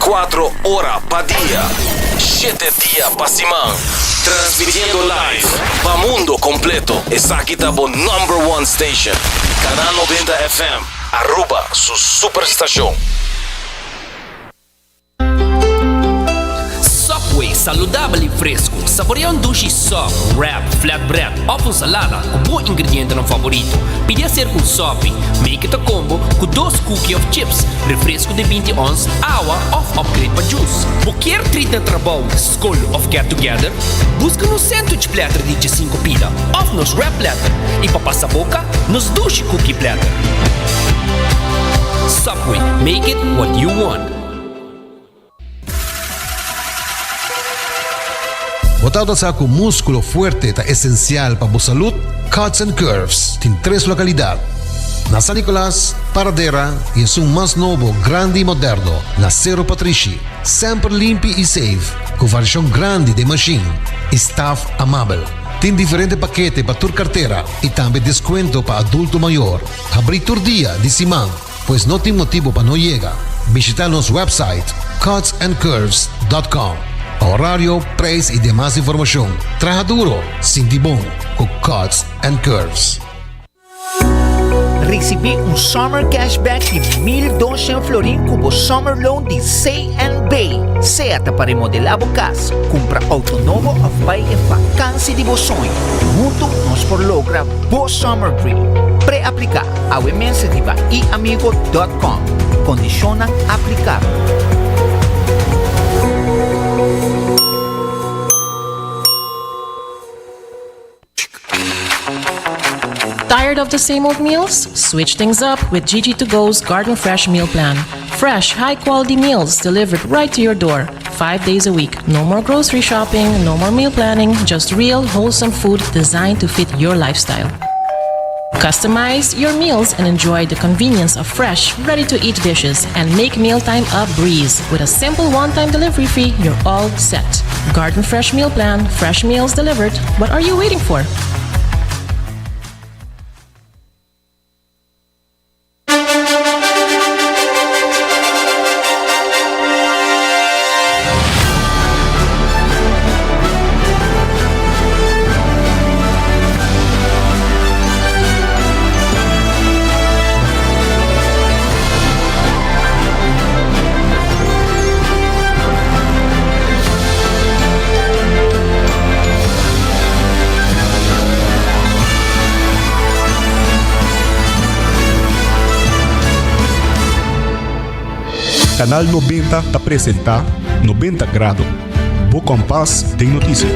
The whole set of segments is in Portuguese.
24 horas pa día, 7 días pa semana. Transmitiendo live pa mundo completo. Esa aquí está por number one station. Canal 90 FM. Aruba, su superestación. Subway, saudável e fresco. Saboreia dushi soft, wrap, flatbread, ou salada com bom ingrediente no favorito. Pide ser com sopi, make it a combo com 2 cookies of chips, refresco de 20 ons, água ou upgrade para juice. Qualquer treat de trabalho, school of get together, busca no sandwich platter de 5 pila, ou nos wrap platter, e para passar boca, nos dushi cookie platter. Subway, make it what you want. Botado sa com músculo fuerte ta esencial para a salud, Cuts and Curves tem 3 localidades. Na San Nicolás, Paradera e em um mais novo, grande e moderno, na Cerro Patrici. Sempre limpo e safe, com versão grande de machine e staff amável. Tem diferentes paquetes para tua carteira e também desconto para adulto maior. Abrir todo dia de semana, pois não tem motivo para não chegar. Visitar nosso website cutsandcurves.com. Horário, preço e demais informação. Traja duro, sinti bom, com Cuts and Curves. Recebi summer cashback de 1.200 florin como summer loan de C&B. Certa para remodelar a casa, compra auto novo ou vai em vacância de vosso sonho. Junto nós por logra bo summer dream. Pré-aplicar ao mensativa iamigo.com. Condiciona aplicar. Tired of the same old meals? Switch things up with GG2Go's Garden Fresh Meal Plan. Fresh, high-quality meals delivered right to your door, 5 days a week. No more grocery shopping, no more meal planning, just real, wholesome food designed to fit your lifestyle. Customize your meals and enjoy the convenience of fresh, ready-to-eat dishes and make mealtime a breeze. With a simple one-time delivery fee, you're all set. Garden Fresh Meal Plan, fresh meals delivered. What are you waiting for? Canal 90 apresenta 90 Grado. Bo Compás tem notícia.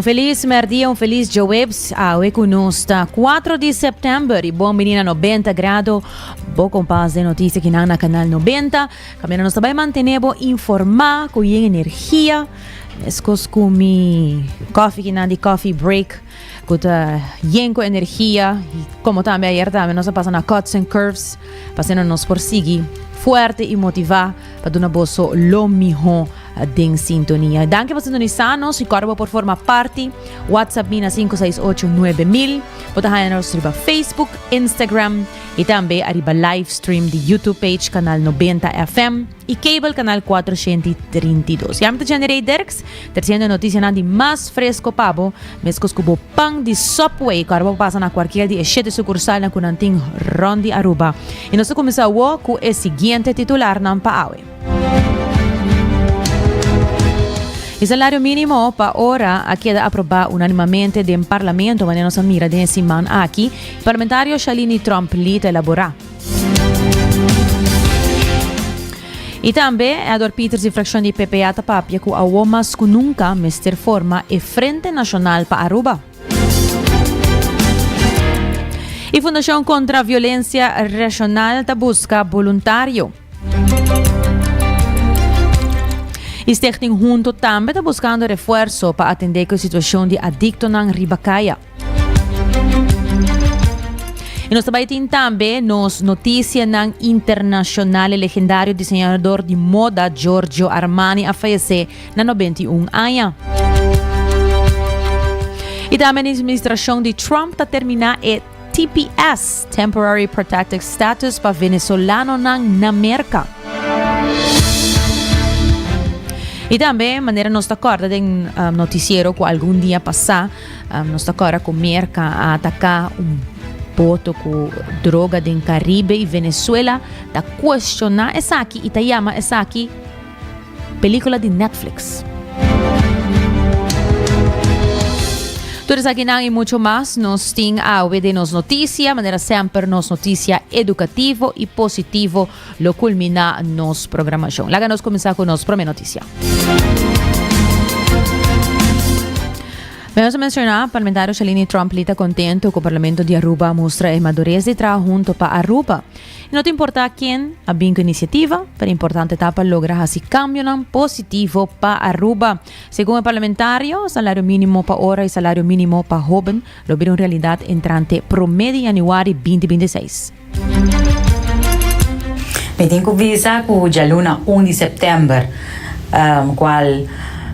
Feliz merdia, feliz Joebs. Awe kunusta 4 de setembro e bom menina 90 grado. Bo compás de notícia que na canal 90. Kamera nos vai manter informar com energia. Escos com mi coffee que na de coffee break. Kuta yenko energia. Como também ayer também nós passa na Cuts and Curves. Passando nos por seguir fuerte e motivar para dar bosso lo mejor din sintonia. Danke por sintonizarnos e corbo por forma parte. WhatsApp mina 5689000. Potahan nos riba Facebook, Instagram e também arriba live stream de YouTube page canal 90 FM e cable canal 432. Yamta Generate Derks, terceira notícia na de mais fresco pabo, mescos cubo pang de Subway, corbo passa na qualquer de 7 sucursal na kunanting Rondi Aruba. E nós começamos com o seguinte titular na Paawe. O salário mínimo para hora aqui é aprovado unanimamente do Parlamento, mas nós mira de semana aqui. O parlamentário Shalini Trump lhe elaborar. E também a Dor Peters e fração de PPA tapapia com a Womas que nunca mester forma e Frente Nacional para Aruba. E Y Fundación contra Violencia Regional ta busca voluntario. Y Stichting Junto también está buscando refuerzo para atender la situación de adicto en Ribacaya. E nós também temos também nos notícias internacional legendário diseñador de moda Giorgio Armani a falecer na 91 anos. E também a administração de Trump está terminar o TPS, Temporary Protected Status, para venezuelano na América. E também, maneira nós está acorda de noticiero que algum dia passar, nós está acorda com América a atacar boto com droga do Caribe e Venezuela, da questionar essa aqui e ta chama essa aqui película de Netflix. Tudo isso aqui não e muito mais nós temos a ver nos notícias, maneira sempre nos notícia educativo e positivo, lo culmina nos programação. Lá nós começar com nossa primeira notícia. Vamos a mencionar, o parlamentario Shalini Trump está contento que o Parlamento de Aruba mostra a madurez de trabajo junto para Aruba. E não te importa quem a vinco iniciativa, pero importante etapa lograr esse cambio positivo para Aruba. Segundo o parlamentario, salário mínimo para hora e salário mínimo para jovem lo viram realidade entrante promedio januário 2026. Me tenho visa que o luna 1 de setembro, qual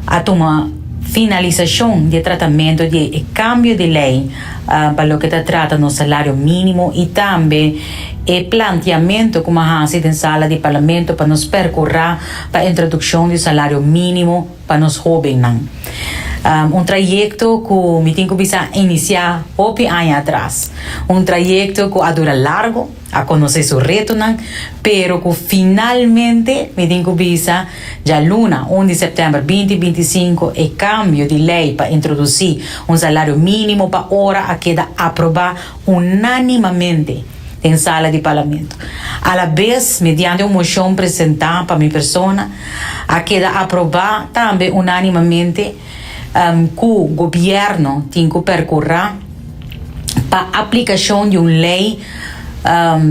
a toma finalização de tratamento de cambio de lei para o que trata no salário mínimo e também o planteamento como a em sala de parlamento para nos percorrer para a introdução do salário mínimo para os jovens. Trajecto que me tenho visa iniciar 8 anos atrás. Trajecto que dura largo, a conhecer seu reto, pero que finalmente me tenho visa já luna 1 de setembro 2025 e cambio de lei para introduzir salário mínimo para hora a queda aprovar unanimamente em sala de parlamento. A la vez, mediante uma moção apresentada para minha persona, a queda aprovar também unanimamente que o governo tem que percorrer para a aplicação de uma lei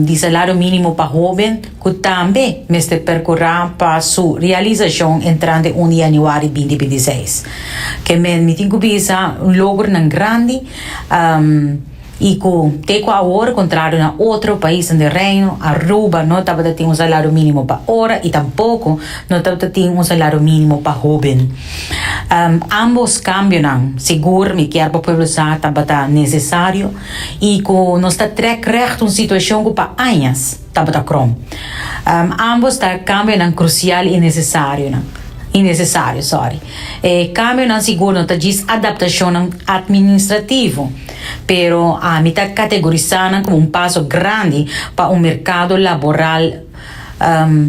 de salário mínimo para jovem, que também está percorrer para sua realização entrante 1 de januário 2026. Que me tem que visa logro grande e que teco agora, contrário a outro país no reino, Aruba não estava tendo salário mínimo para hora e tampouco não estava tendo salário mínimo para jovem. Ambos cambiam, seguro, me quer para o povo estava necessário e que não está reto uma situação que para anos estava crom. Ambos cambiam crucial e necessário. Cambio não seguro não diz adaptação administrativa, pero a mim está categorizando como passo grande para mercado laboral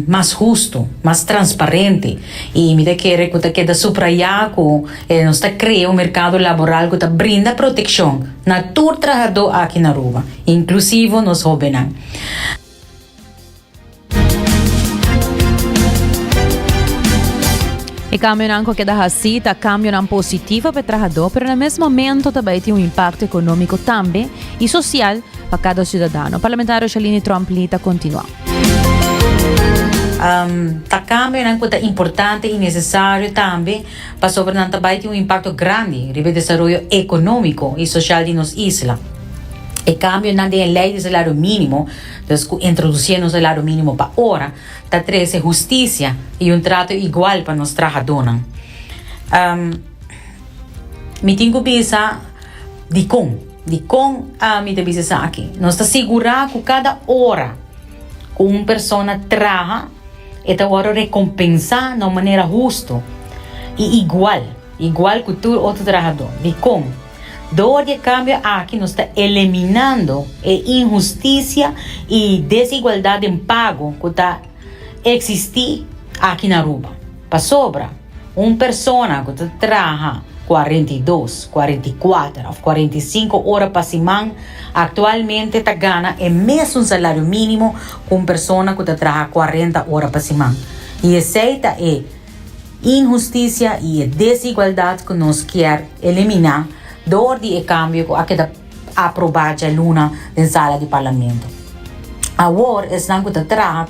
mais justo, mais transparente e me quer que queda subrayar que nós está criando mercado laboral que brinda proteção na todo trabalhador aqui na Aruba, inclusive nos jovens. E cambio não que dá assim, tá cambio não positivo para o trabalhador, mas no mesmo momento também tem impacto econômico também e social para cada cidadão. O parlamentário Shalini Trump está continuando. Tá cambio não que é importante e necessário também para sobrenan também tem impacto grande no desenvolvimento econômico e social de nossa isla. E cambio na lei de salário mínimo, introduzindo o salário mínimo para hora, está trazendo justiça e trato igual para nós trabalhadores. Me tenho que pensar de como me tenho que pensar aqui. Nós está segurar que cada hora que uma pessoa trabalha, esta hora recompensar de uma maneira justa e igual que todo outro trabalhador. De como? Dor de cambio aqui nós está eliminando a injustiça e desigualdade em pago que está existir aqui na Aruba. Para sobra, uma pessoa que trabalha 42, 44 ou 45 horas por semana, atualmente está ganhando o mesmo salário mínimo que uma pessoa que trabalha 40 horas por semana. E essa é injustiça e a desigualdade que nós queremos eliminar. Door die cambio a que aprobar já luna na sala de parlamento. Agora, estão com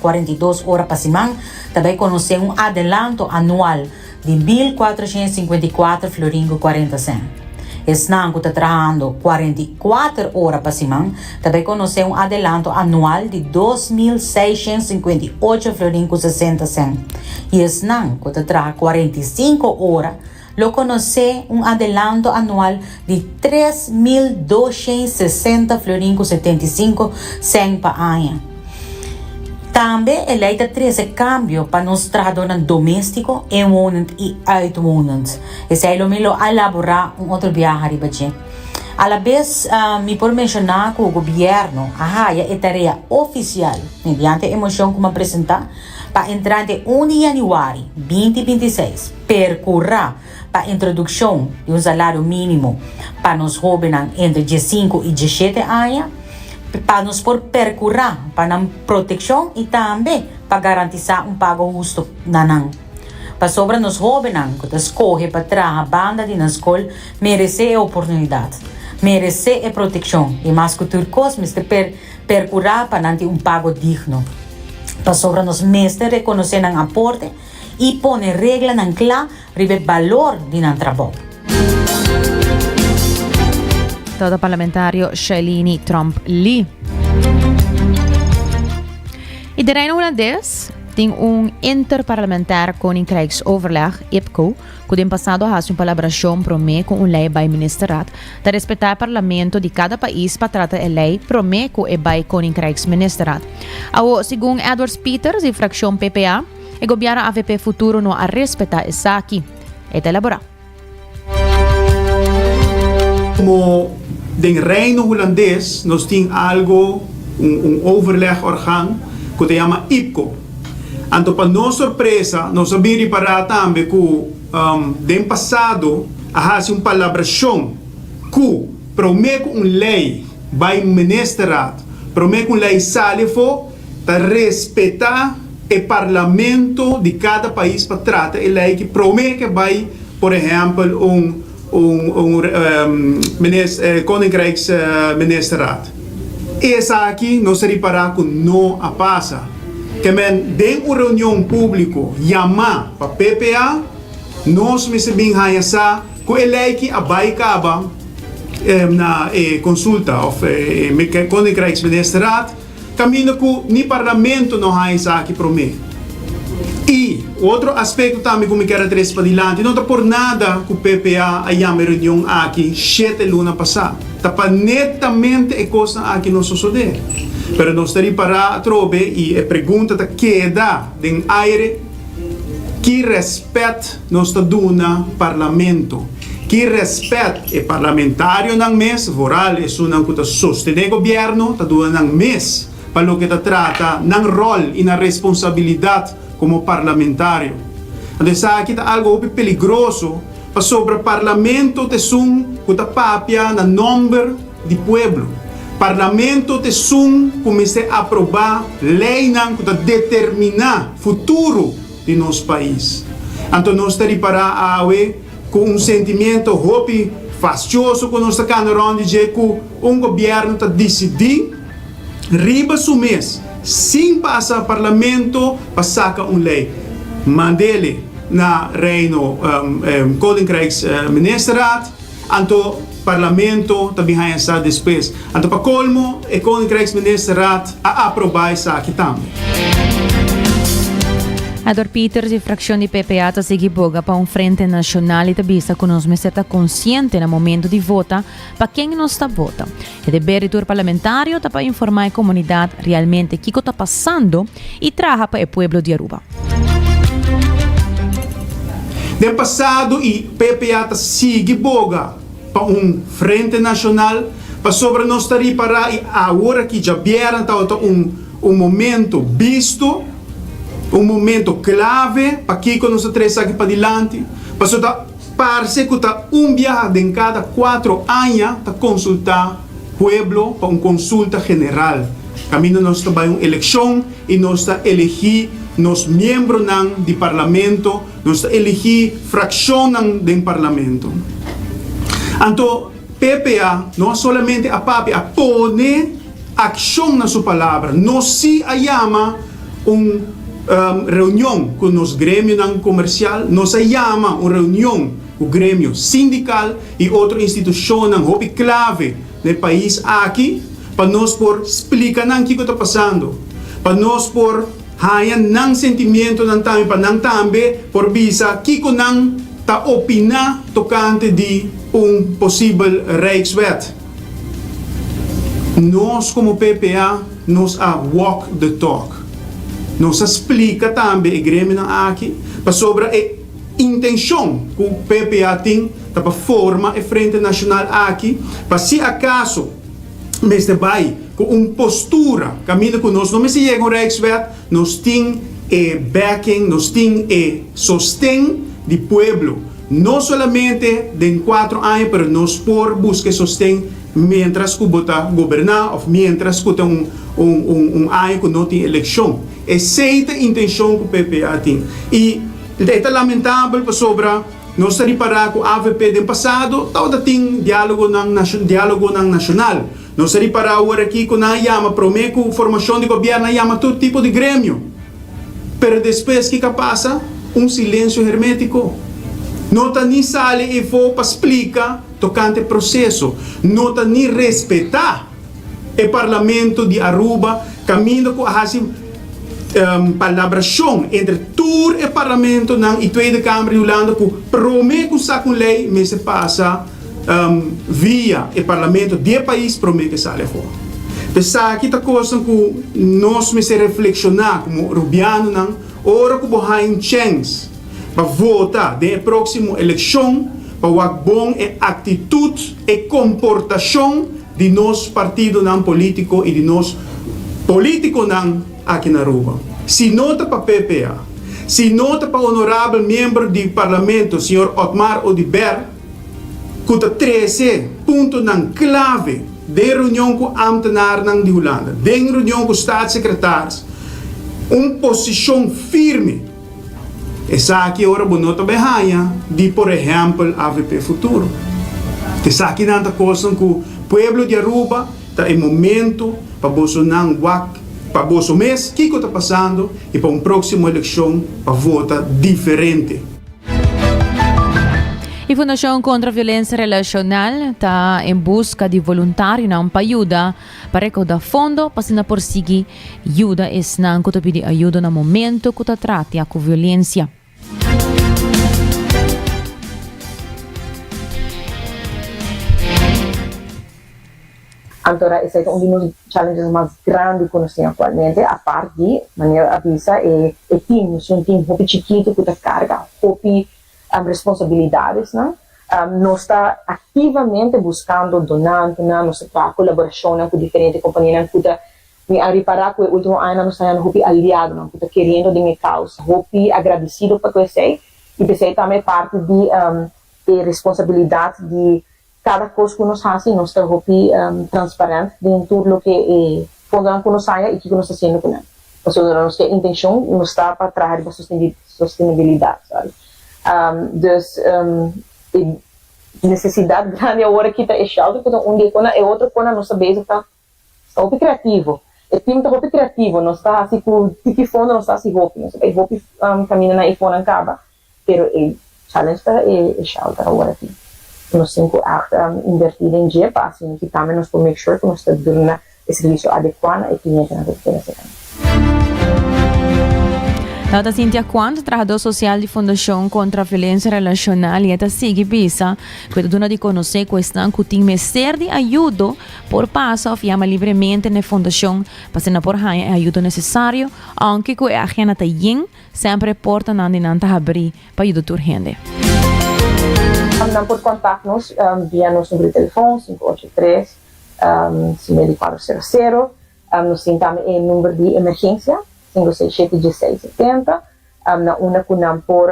42 horas para semana, também conhecer adelanto anual de 1.454 floringo 40 centavos. Estão trabalhando 44 horas para semana, também conhecer adelanto anual de 2.658 floringo 60 centavos. E estão trabalhando 45 horas, lo conhecer adelanto anual de 3.260 floringo 75 centavos para ano. Também a lei traz cambio para os trabalhadores domésticos, inwonend e uitwonend. Esse é o melhor elaborar outro viagem de a la vez, me por mencionar que o governo é tarefa oficial, mediante a emoção como apresentar, para entrar de 1 de janeiro 2026, percorrer para a introdução de salário mínimo para os jovens entre 15 e 17 anos, para nos por percorrer para a proteção e também para garantizar pago justo nanang. Para sobre nos jovens que escolhem para trabalhar a banda de na escola, merece a oportunidade, merece a proteção e mais que tudo coisa, percorrer para nanti pago digno. Para sobre nos mestres reconhecer o aporte e pôr regra na claro ribe valor de nan trabalho. Todo parlamentario Shailene Trump Lee. E de Reino Holandês tem interparlamentar Koninkrijksoverleg, IPCO, que tem passado a uma colaboração promê com lei by ministerraad, de respeitar o parlamento de cada país para tratar a lei promê com o by Koninkrijksministeraad. Segundo Edward Peters, e fração PPA, o governo AVP futuro não a respeitar essa aqui. É de elaborar. Como den Reino Holandês, nós temos algo, overlegorgaan, que se chama IPCO. Então, para nossa surpresa, nós sabemos reparar também que, den passado, há uma colaboração que promete uma lei by ministerraad, promete uma lei salifo para respeitar o parlamento de cada país para tratar a lei que promete que vai, por exemplo, Koninkrijksministeraad. Essa aqui nós reparar que não a passa. Que men den uma reunião pública chama para PPA, nós me sabem essa que a lei que a vai acaba na consulta of Koninkrijksministeraad, caminho que ni parlamento não há essa aqui promete. E outro aspecto também que me quero trazer para adiante, não está por nada que o PPA a reunião aqui 7 luna passada. Está para netamente a coisa aqui não suceder. Mas nós estamos para a trobe e a pergunta está queda em aire que respeito nós está dando parlamento. Que respeito é parlamentário não mês, voral é uma que está sustentando o governo, está dando não mês para o que está trata, não rol e na responsabilidade como parlamentário. Então, isso aqui é algo peligroso para sobre o parlamento de sum que está papia na número de pueblo. Parlamento de sum comece a aprovar lei que está determinar o futuro de nosso país. Então, nós estamos para com sentimento hope fastioso que nós estamos onde que governo está decidindo riba su mês sem passar parlamento para sacar uma lei. Mandele na Reino Koninkrijksministeraad, então parlamento também vai estar depois. Então para colmo, o Koninkrijksministeraad a aprovar isso aqui também. Edward Peters e fração de PPA está seguindo boga para frente nacional e tabista que nós está consciente no momento de votar para quem não está vota. O dever do parlamentário está para informar a comunidade realmente o que está passando e trabalhar para o povo de Aruba. No passado, e PPA está seguindo boga para frente nacional para sobre nós estar para agora que já vieram momento visto. Momento clave para que nós três aqui para adiante, para parece que está viagem em cada 4 anos para consultar o povo para consulta geral. Caminho nós está uma eleição e nós está elegir nos membros do parlamento, nós está elegir fração do parlamento. Então, PPA no solamente a papi, a pone acción na sua palavra. Nós se llama reunião com os grêmios comercial, nós llama uma reunião com o grêmio sindical e outra instituição hobby clave no país aqui, para nós por explicar o que está passando, para nós por hayan ng sentimento ng tami pa ng tambe por bisa kiko nang ta opina tocante de possível Rijkswet. Nós como PPA nos a walk the talk. Nos explica também o grêmio aqui para sobre a intenção que o PPA tem para forma a Frente Nacional aqui para se acaso mês de vai com postura caminho com nós não me se chega um Rijkswet nós tem backing nós tem sostém de pueblo não somente de 4 anos para nós por buscar sostém mientras que bota governar ou mientras que tem ano que não tem eleição essa é a intenção que o PPA tem e é lamentável para sobre nós reparar que o AVP do passado toda tem diálogo nacional nós reparar agora aqui que na chama prometo formação de governo chama todo tipo de grêmio pero depois que passa silêncio hermético não está nem sale e vou para explicar tocante processo não está nem respeitar o parlamento de Aruba caminho com a palabração entre todo o parlamento e Tweede Kamer de Holanda que promete que lei mas se passa via o parlamento do país promete que sai fora. Pensar aqui está coisa que nós me se reflexionar como rubiano não ora que boa em chance para votar na próxima eleição para o bom atitude e comportação de nosso partido não político e de nós político não aqui na Aruba. Se nota para PPA, se nota para o honorável membro do parlamento, senhor Otmar Odiber, que está 13 pontos clave de reunião com ambtenaar de Holanda, de reunião com staatssecretários, posição firme. Essa aqui ora bonota behanha de, por exemplo, AVP Futuro. Essa aqui não está coisa que o pueblo de Aruba está em momento para Bolsonaro para o mês que está passando e para uma próxima eleição para votar diferente. A Fundação contra a Violência Relacional está em busca de voluntários para ajudar para recaudar fundo para se perseguir ajuda esnan que pedir ajuda no momento que trata com violência. Agora, esse é um dos challenges mais grandes que nós temos atualmente, a parte de maneira avisa é time, nós temos um time muito chiquito que carga muito responsabilidades, né? Nós está ativamente buscando donantes, nós está colaboração com diferentes companhias, que me a reparar que o último ano nós estamos muito aliados, nós está querendo de minha causa, muito agradecido por isso e isso também parte de responsabilidade de cada coisa que nós fazemos, nós está muito transparente em tudo o que fundo que nós saia e o que nós está fazendo com ele. Ou seja, nossa intenção nós está para trazer para sustentabilidade, sabe? Dus necessidade grande agora que está eixado, que um dia é outra coisa nossa base está muito criativo. O time está muito criativo, nós está assim com tipo fundo nós está assim hopi, nós está hopi caminha na iPhone acaba, pero o challenge está eixado agora aqui. Nós temos que invertir em dia para assim que também nós podemos make sure que nós está dando o serviço adequado e cliente na diferença. Dada Cynthia Quant, trabajador social de Fundação contra a Violência Relacional, e esta sigue bisa, que dona de conhecer questão que tem mestre de ajuda por passo, chama livremente na Fundação, passando por aí a ajuda necessária, aunque que a agenda tem sempre porta na dinanta abrir para ajudar urgente. Não por contato-nos via nosso número de telefone 583-5400, nós temos também o número de emergência 567-1670, na una que não por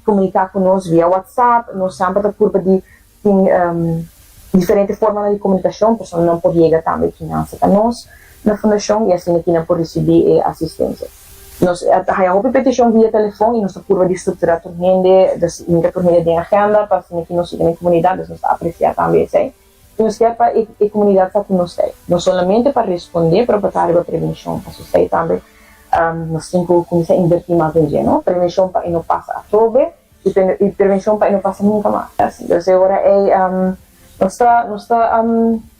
comunicar conosco via WhatsApp, nós sempre da curva de diferentes formas de comunicação, a pessoa não pode chegar também finança para nós na fundação e assim aqui não pode receber assistência. Nós temos petição via telefone e nossa curva de estrutura tornende, das tornende de agenda, para assim aqui nós na comunidade, nós apreciar também isso. nos quer para a comunidade está com nós, não somente para responder, para tratar a prevenção, para você também nós temos que começar a invertir mais em dinheiro, prevenção para não passar a trobe e prevenção para não passar nunca mais. Então agora é nós está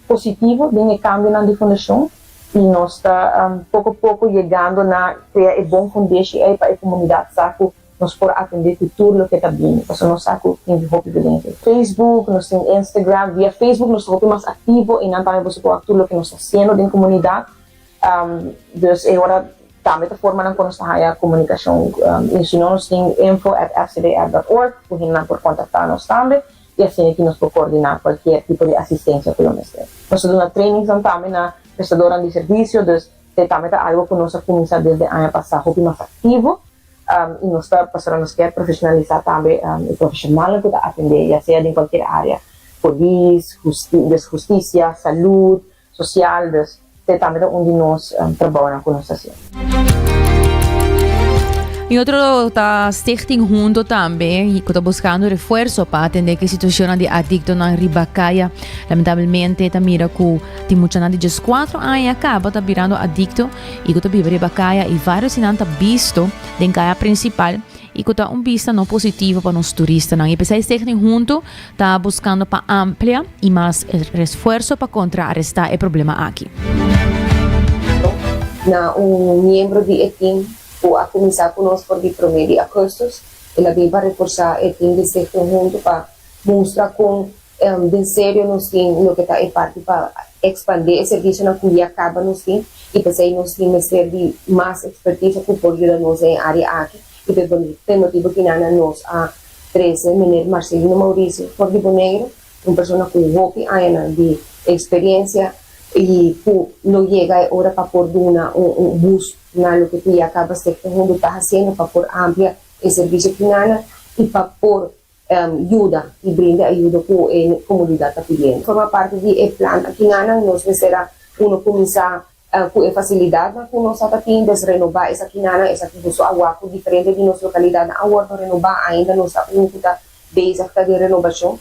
positivo de cambio na fundação e nós está pouco a pouco chegando na criar bom fundação para a comunidade saco nós por atender tudo o que está vindo. Porque nós saco tem hope de Facebook, nós tem Instagram, via Facebook nós estamos mais ativo e não também você pode tudo o que nós está fazendo dentro da comunidade. Então agora também a forma na qual nós está a comunicação e se nós tem info@fcdr.org, por contactar-nos também. E assim que nós podemos coordenar qualquer tipo de assistência que nós temos. Nós temos trainings também na prestadora de serviço, então também é algo que nós começamos desde o ano passado, mais ativo, e nós estamos quer profissionalizar também o profissional que está atender, já seja em qualquer área, polícia, justiça, saúde, social, também é onde nós trabalhamos com nossa ação. E outro está stichting junto também e que está buscando reforço para atender que a situação de adicto na Ribacaia. Lamentavelmente, está mira que tem muita gente de 4 anos acaba tá virando adicto e que está vive Ribacaia e vários sinantes visto em caia principal e que está vista não positivo para os turistas. E a stichting junto está buscando para ampliar e mais reforço para contrarrestar o problema aqui. Na membro de equipe a começar conosco por de promedio a custos, ela vem para reforçar o time de sector junto para mostrar com de sério nós temos o que está em parte para expandir o serviço na que acaba nós temos e para aí nós temos de mais expertise que pode ajudar nós em área aqui e pelo motivo que nós a 13 menino Marcelino Maurício por de Boneiro, uma pessoa com anos de experiência e não chega a hora para pôr um bus na lo que tu acaba de mundo está fazendo para pôr amplia o serviço que nana e para pôr ajuda e brinda ajuda que a comunidade está pedindo. Forma parte do plano que nana nós será começar com a facilidade que nós está tendo de renovar essa que nana essa que busca água diferente de nossa localidade a hora de renovar ainda nós está base de renovação.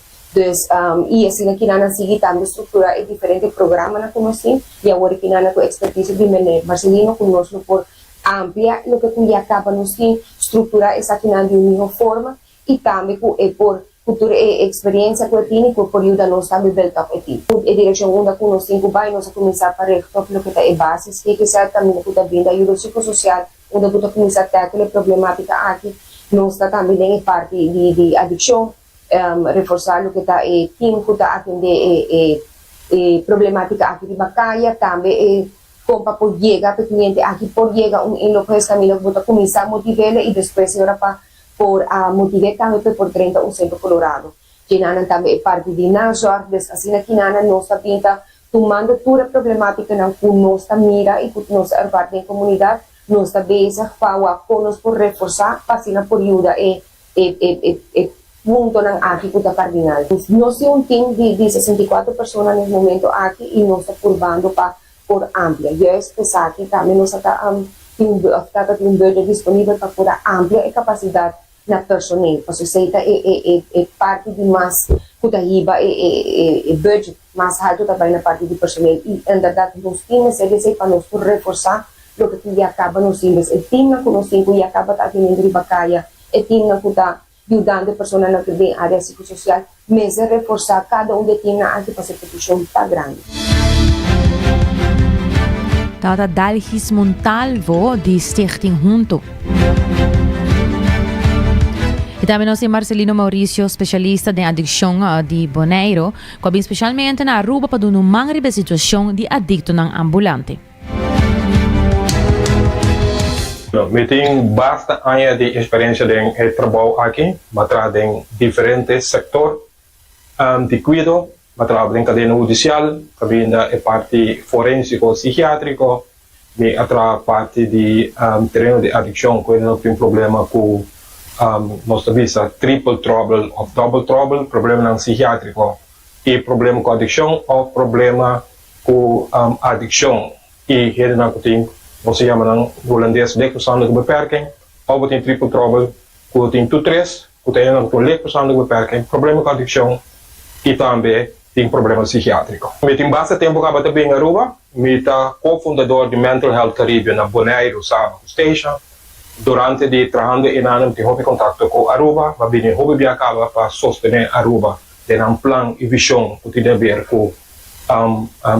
E assim que nana sigue também estrutura diferente programa na conhecem e agora que nana com expertise de Marcelino conosco por ampliar o que tu acaba nos tem estruturar essa que nana de uma forma e também por futura experiência que tem por ajudar nós também build up aqui a direção onde conhecem que vai nós começar para o que está em base que será também que está vindo ajuda psicossocial onde tu começar a ter aquela problemática aqui nós está também em parte de adicção reforçar o que está time que está atender problemática aqui de Bacaia também como para chegar para o cliente aqui por chegar em locais caminho que está começar a motivar e depois agora para por motivar também por 30 o centro colorado que nana também parte de Nazar assim que nana nós está pinta tomando toda a problemática na que nós está mira e que nós é parte da comunidade nós está bem para conosco por reforçar para por ajuda punto ng aqui kuta cardinal. Nós temos time de 64 pessoas nesse momento aqui e nós estamos curvando para por amplia. E é pesado que também nós estamos um budget disponível para por amplia e capacidade na personal. Para susceita é parte de mais kuta hiba e budget mais alto também na parte de personal. E em verdade nós temos esse para nós por reforçar o que acaba nos times. O time na conosco que acaba atendendo de Bacaia, o time na kuta ajudando pessoas na área psicossocial, mas reforçar cada um de tem na área para a instituição está grande. Tata Dalgis Montalvo de Stichting Junto. E também nós temos Marcelino Maurício, especialista em adicção de Boneiro, que especialmente na Aruba para dar uma grande situação de adicto não ambulante. Eu tenho bastante anos de experiência de trabalho aqui, trabalho em diferentes setores de cuidado, trabalho em cadeia judicial, também a parte forensico-psiquiátrico, a parte de terreno de adicção, quando não tem problema com nossa vista triple trouble ou double trouble, problema não psiquiátrico, e problema com adicção ou problema com adicção, e ele não tem você chama ng holandês leefverstandige beperking, of tem triple trouble, que tem tu 3, que tem een leefverstandige beperking, problemen com adicção e também tem problema psiquiátrico. Me tem bastante tempo que eu estou em Aruba, me tá cofundador de Mental Health Caribbean na Bonaire, Sábado Station. Durante de trabalhando em ano, tive contato com Aruba, mas vim hobby viacava para sostener Aruba, ter plan e visão que tem a ver com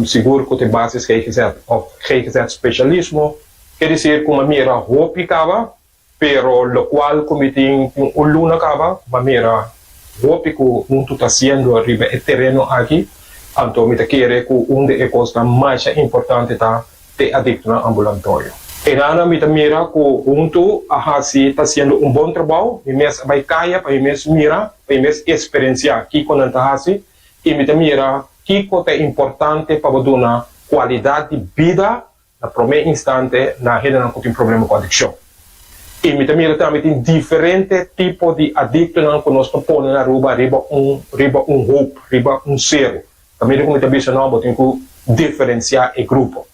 seguro que tem bases GGZ especialismo, quer dizer que uma mira hobby cava, pero lo qual como tem um luna cava, uma mira hobby que muito está sendo arriba o terreno aqui, então me quer que de coisa mais importante tá ter adicto no ambulatório. E nada me mira que junto a está sendo bom trabalho, e mesmo vai cair, para mesmo mira, para mesmo experienciar que quando está assim, e me mira que é importante para dar qualidade de vida no primeiro instante na gente que tem problema com adicção. E me mira também tem diferentes tipos de adicto que nós põe na Aruba, riba hope, riba zero. Também como te disse não, tem que diferenciar o grupo.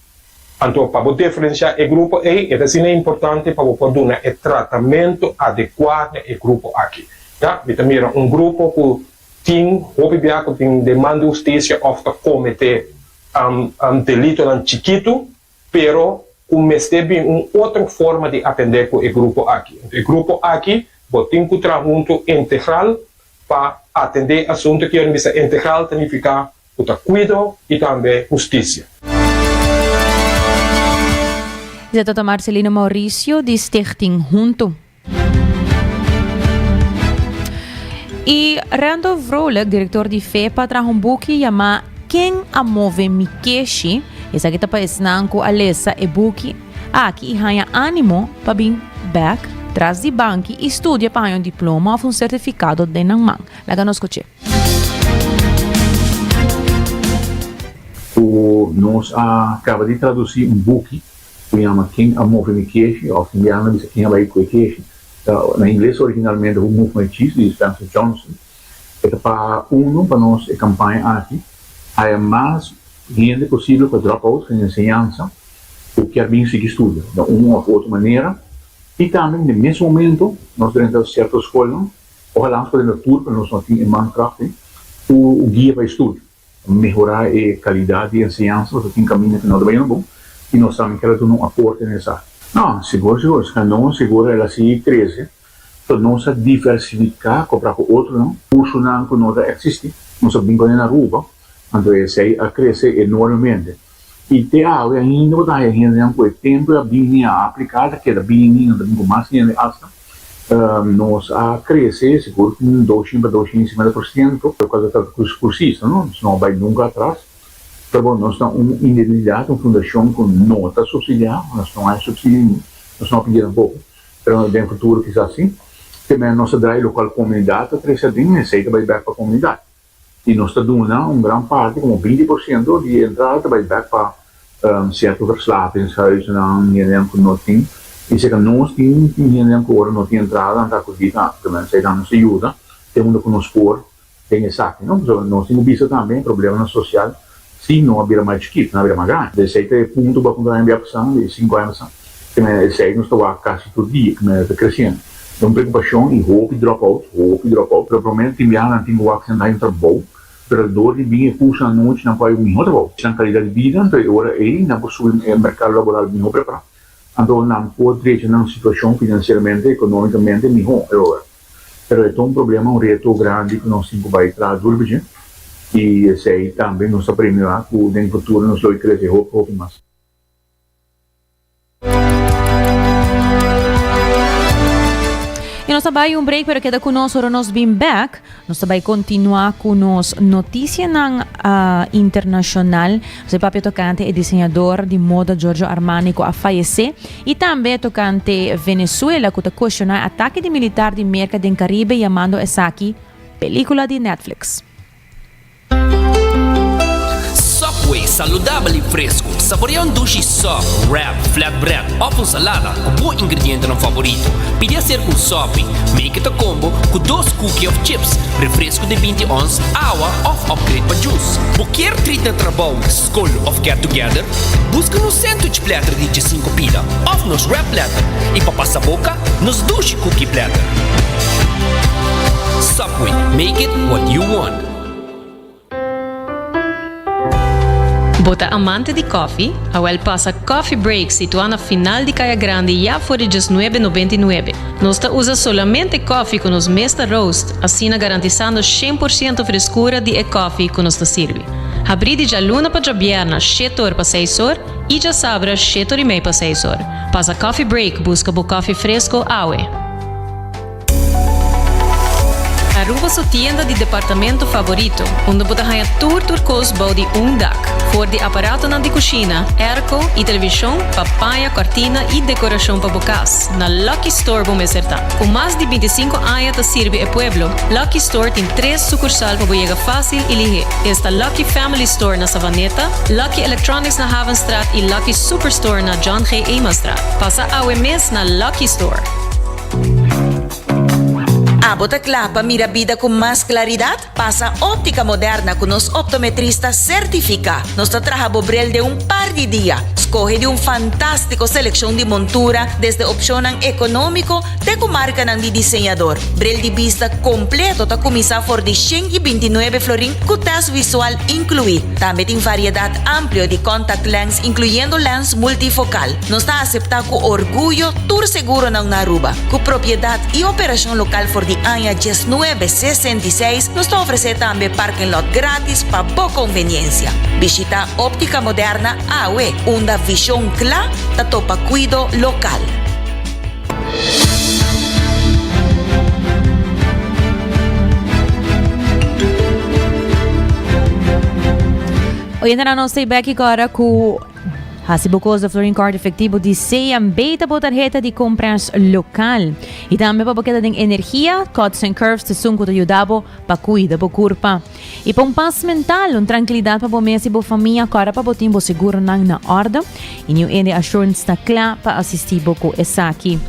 Então, para diferenciar o grupo, é assim importante para poder dar o tratamento adequado ao grupo aqui. Tá? Me mira grupo que tem que tem demanda de justiça ofta cometer delito chiquito, pero comece bem outra forma de atender com o grupo aqui. O grupo aqui tem que trabalhar junto integral para atender assuntos que é integral significa cuidado e também justiça. Dr. Marcelino Mauricio, de Stichting Junto. E Rando Vrolijk, diretor de FEPA, traz boek chamado Quem Amove Mikeshi. Essa aqui está ensinando com a Alessa e book. Aqui ganha ânimo para vir back, traz de banco e estuda para um diploma ou certificado de Nangman. Laga nos escuche. Nós acabamos de traduzir book que chama Quem Amove Mikeshi, ou em inglês diz Quem Amove Mikeshi. Na inglês originalmente o movimento de Spencer Johnson. É para nós a campanha aqui, é mais gente possível para dropout em ensinança, o que é bem seguir estudo, de uma ou outra maneira. E também, no mesmo momento, nós dentro de certa escola, ojalá podemos ter para nós não ter em Minecraft o guia para estudo, melhorar a qualidade de ensinança, porque tem caminho que não é bem bom, e nós também queremos ter um aporte nessa. Não, seguro, se não, seguro ela se cresce, então nós diversificar, comprar com outro, não, curso não que não existe, nós brincamos na rua, então esse aí cresce enormemente. E te ainda o da gente com o tempo a bem aplicada, que é bem ainda mais ainda hasta nós cresce seguro com 250% por causa dos cursistas, não, não vai nunca atrás. Então nós temos uma indenização, uma fundação com nota subsidiar, nós não é subsídio, nós não pedimos pouco, mas no futuro quizás assim, também nós dá local comunidade, crescendo e sei que vai back para a comunidade. E nós estamos dando uma grande parte, como 20% de entrada vai back para certos verslavingshuizen, não que não tem, e se nós temos que não tem entrada, então que também sei que nos ajuda, temos que nos pôr, tem saque, não? Nós temos visto também problema social. Se não haver mais chiquito, não haver mais grande. Desse aí tem ponto para quando a gente vai de 5 anos, que esse aí nós estamos quase todo dia, que está crescendo. Então, preocupação e hope dropout, provavelmente tem viagem, tem que acrescentar em trabalho, pero dor de bem curso à noite não pode vir outro trabalho. Se a qualidade de vida, então agora aí não possui mercado laboral bem preparado. Então, não pode ter uma situação financeiramente, economicamente melhor agora. Pero é um problema, um reto grande que nós temos que vai trazer. E esse aí também nos aprendeu que no futuro nós vamos crescer pouco mais. E nós vai break, pero queda conosco nós bem back. Nós vai continuar com nos notícias internacional. O papel tocante é desenhador de moda Giorgio Armani que a falecer e também tocante Venezuela que questiona ataque de militar de merca do Caribe chamando essa aqui película de Netflix. Subway, saudável e fresco. Saboreia dushi soft, wrap, flatbread ou salada com bom ingrediente no favorito. Pide a ser com sopi, make it a combo com 2 cookies of chips, refresco de 20 ons, água ou upgrade para juice. Qualquer treat na trabalho, school of get together, busca no sandwich platter de 5 pila, ou nos wrap platter, e para passar a boca, nos dushi cookie platter. Subway, make it what you want. Bota amante de coffee, Awel passa Coffee Break situado na final de Caia Grande já por $19,99. Nós usa solamente coffee com os Mesta Roast, assim garantizando 100% frescura de coffee que nos serve. Abri de jaluna para jabierna, 7 horas para 6 horas, e já sabra 7 horas e meia para 6 horas. Passa Coffee Break, busca o coffee fresco, Awe. Aruba sua tienda de departamento favorito, onde você ganha turcos body dak, for de aparato na de cozinha, airco e televisão, papaya, cortina e decoração para bocas. Na Lucky Store vamos acertar. Com mais de 25 anos de serve e pueblo, Lucky Store tem 3 sucursal para chegar fácil e ligeiro. Esta Lucky Family Store na Savaneta, Lucky Electronics na Havenstraat e Lucky Superstore na John G. Emastraat. Passa a mes na Lucky Store. Bota clapa, mira vida con más claridad. Pasa óptica moderna con los optometristas certificados. Nos trabaja Bobrel de un par de días. Escoge de un fantástico selección de montura desde opción económico de comarca de diseñador. Brel de vista completo ta comisa for de 129 florín con test visual incluido. También tiene variedad amplio de contact lens incluyendo lens multifocal. Nos está aceptado con orgullo tour seguro na Aruba. Con propiedad y operación local for de año 1966 nos ofrece también parking lot gratis para boa conveniencia. Visita Óptica Moderna AWE, una visión clara de topa cuido local. Hoy en día no estoy aquí agora com Hasibukos da Florin Card efetivo de CMB da tarjeta de compras local. E também para boqueta de energia, Cuts and Curves te sunco te ajudabo para cuidar da curpa. E para paz mental, tranquilidade para mês e para família, cara para botar bo seguro na ordem. E New End Assurance está claro para assistir boco essa aqui.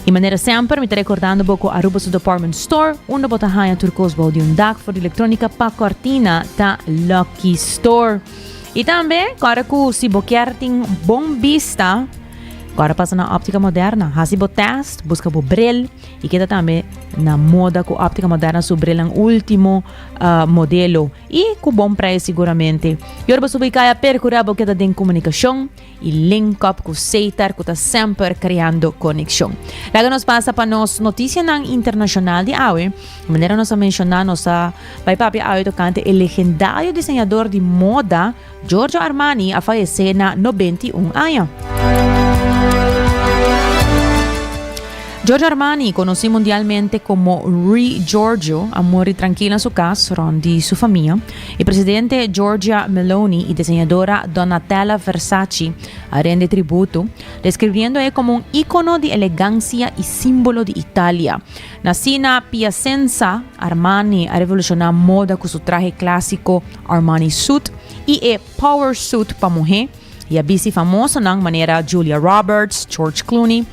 E maneira sempre, me está recordando boco Aruba Su Department Store, onde bota raia turcos de dak for eletrônica para cortina da Lucky Store. E também, agora que se boquear tem bom vista, agora passa na óptica moderna. Hasibo test, busca o Bril e queda também na moda com óptica moderna sobre o último modelo e com bom preço seguramente. E agora você vai percorrer a boqueta de comunicação e link up com o Seitar que está sempre criando conexão. Logo nos passa para nós notícias internacional de AWE. De maneira nós a mencionar nossa vai papi AWE tocante o legendário desenhador de moda Giorgio Armani a falecer na 91 anos. Giorgio Armani, conocido mundialmente como Re Giorgio, amor y tranquila en su casa, de su familia, y presidente Giorgia Meloni y diseñadora Donatella Versace rende tributo, describiendo como un ícono de elegancia y símbolo de Italia. Nacida en Piacenza, Armani ha revolucionado moda con su traje clásico Armani Suit y el Power Suit para mujer. E a bici famosa na maneira Julia Roberts, George Clooney.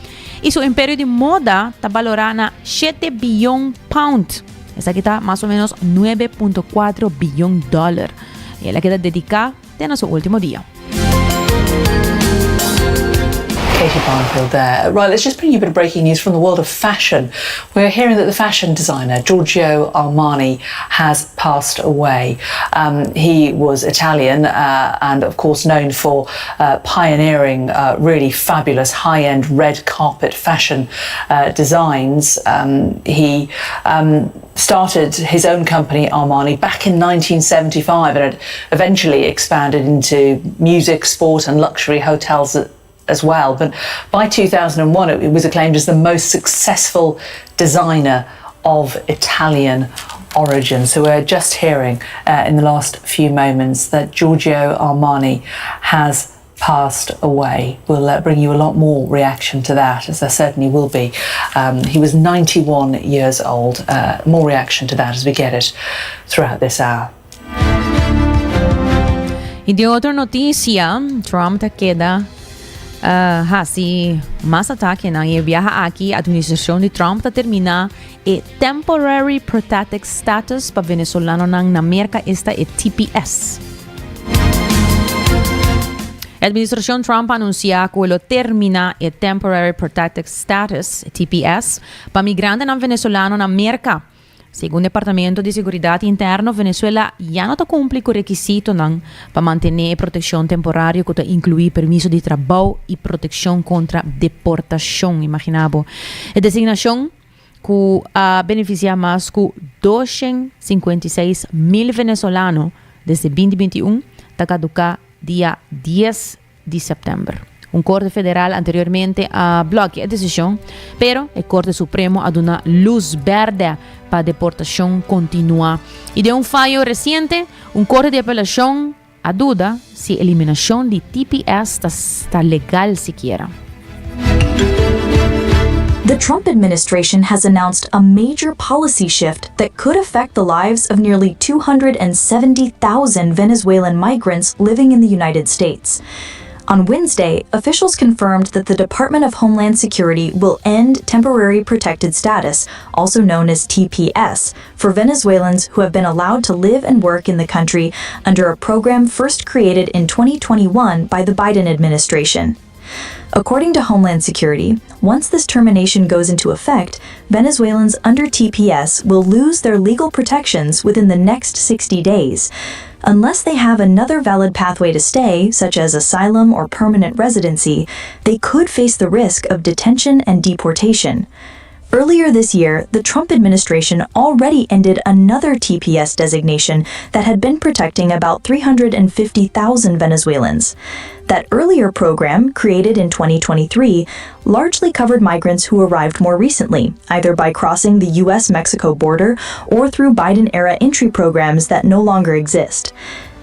E seu império de moda está valorado na 7 bilhões de pounds. Essa aqui está mais ou menos 9,4 bilhões de dólares. E ela queda dedicada até no seu último dia. Katie Barnfield there. Right, let's just bring you a bit of breaking news from the world of fashion. We're hearing that the fashion designer Giorgio Armani has passed away. He was Italian and, of course, known for pioneering really fabulous high-end red carpet fashion designs. He started his own company, Armani, back in 1975 and had eventually expanded into music, sport and luxury hotels as well. But by 2001, it was acclaimed as the most successful designer of Italian origin. So we're just hearing in the last few moments that Giorgio Armani has passed away. We'll bring you a lot more reaction to that, as there certainly will be. He was 91 years old. More reaction to that as we get it throughout this hour. Y de otra noticia, Trump te queda más ataque na viaja aqui a administração de Trump ta termina e Temporary Protected Status para venezolano na América esta é TPS. A administração Trump anuncia que ele termina e Temporary Protected Status TPS para migrante na venezolano na América. Según el Departamento de Seguridad Interno, Venezuela ya no cumple con requisitos para mantener protección temporaria que incluye permiso de trabajo y protección contra deportación. Imaginabo. La designación que beneficia más que 256,000 venezolanos desde 2021 está caduca día 10 de septiembre. Un Corte Federal anteriormente bloqueó la decisión, pero el Corte Supremo ha dado luz verde para deportación continua. Y de un fallo reciente, un Corte de Apelación a duda si eliminación de TPS está legal siquiera. The Trump administration has announced a major policy shift that could affect the lives of nearly 270,000 Venezuelan migrants living in the United States. On Wednesday, officials confirmed that the Department of Homeland Security will end temporary protected status, also known as TPS, for Venezuelans who have been allowed to live and work in the country under a program first created in 2021 by the Biden administration. According to Homeland Security, once this termination goes into effect, Venezuelans under TPS will lose their legal protections within the next 60 days. Unless they have another valid pathway to stay, such as asylum or permanent residency, they could face the risk of detention and deportation. Earlier this year, the Trump administration already ended another TPS designation that had been protecting about 350,000 Venezuelans. That earlier program, created in 2023, largely covered migrants who arrived more recently, either by crossing the U.S.-Mexico border or through Biden-era entry programs that no longer exist.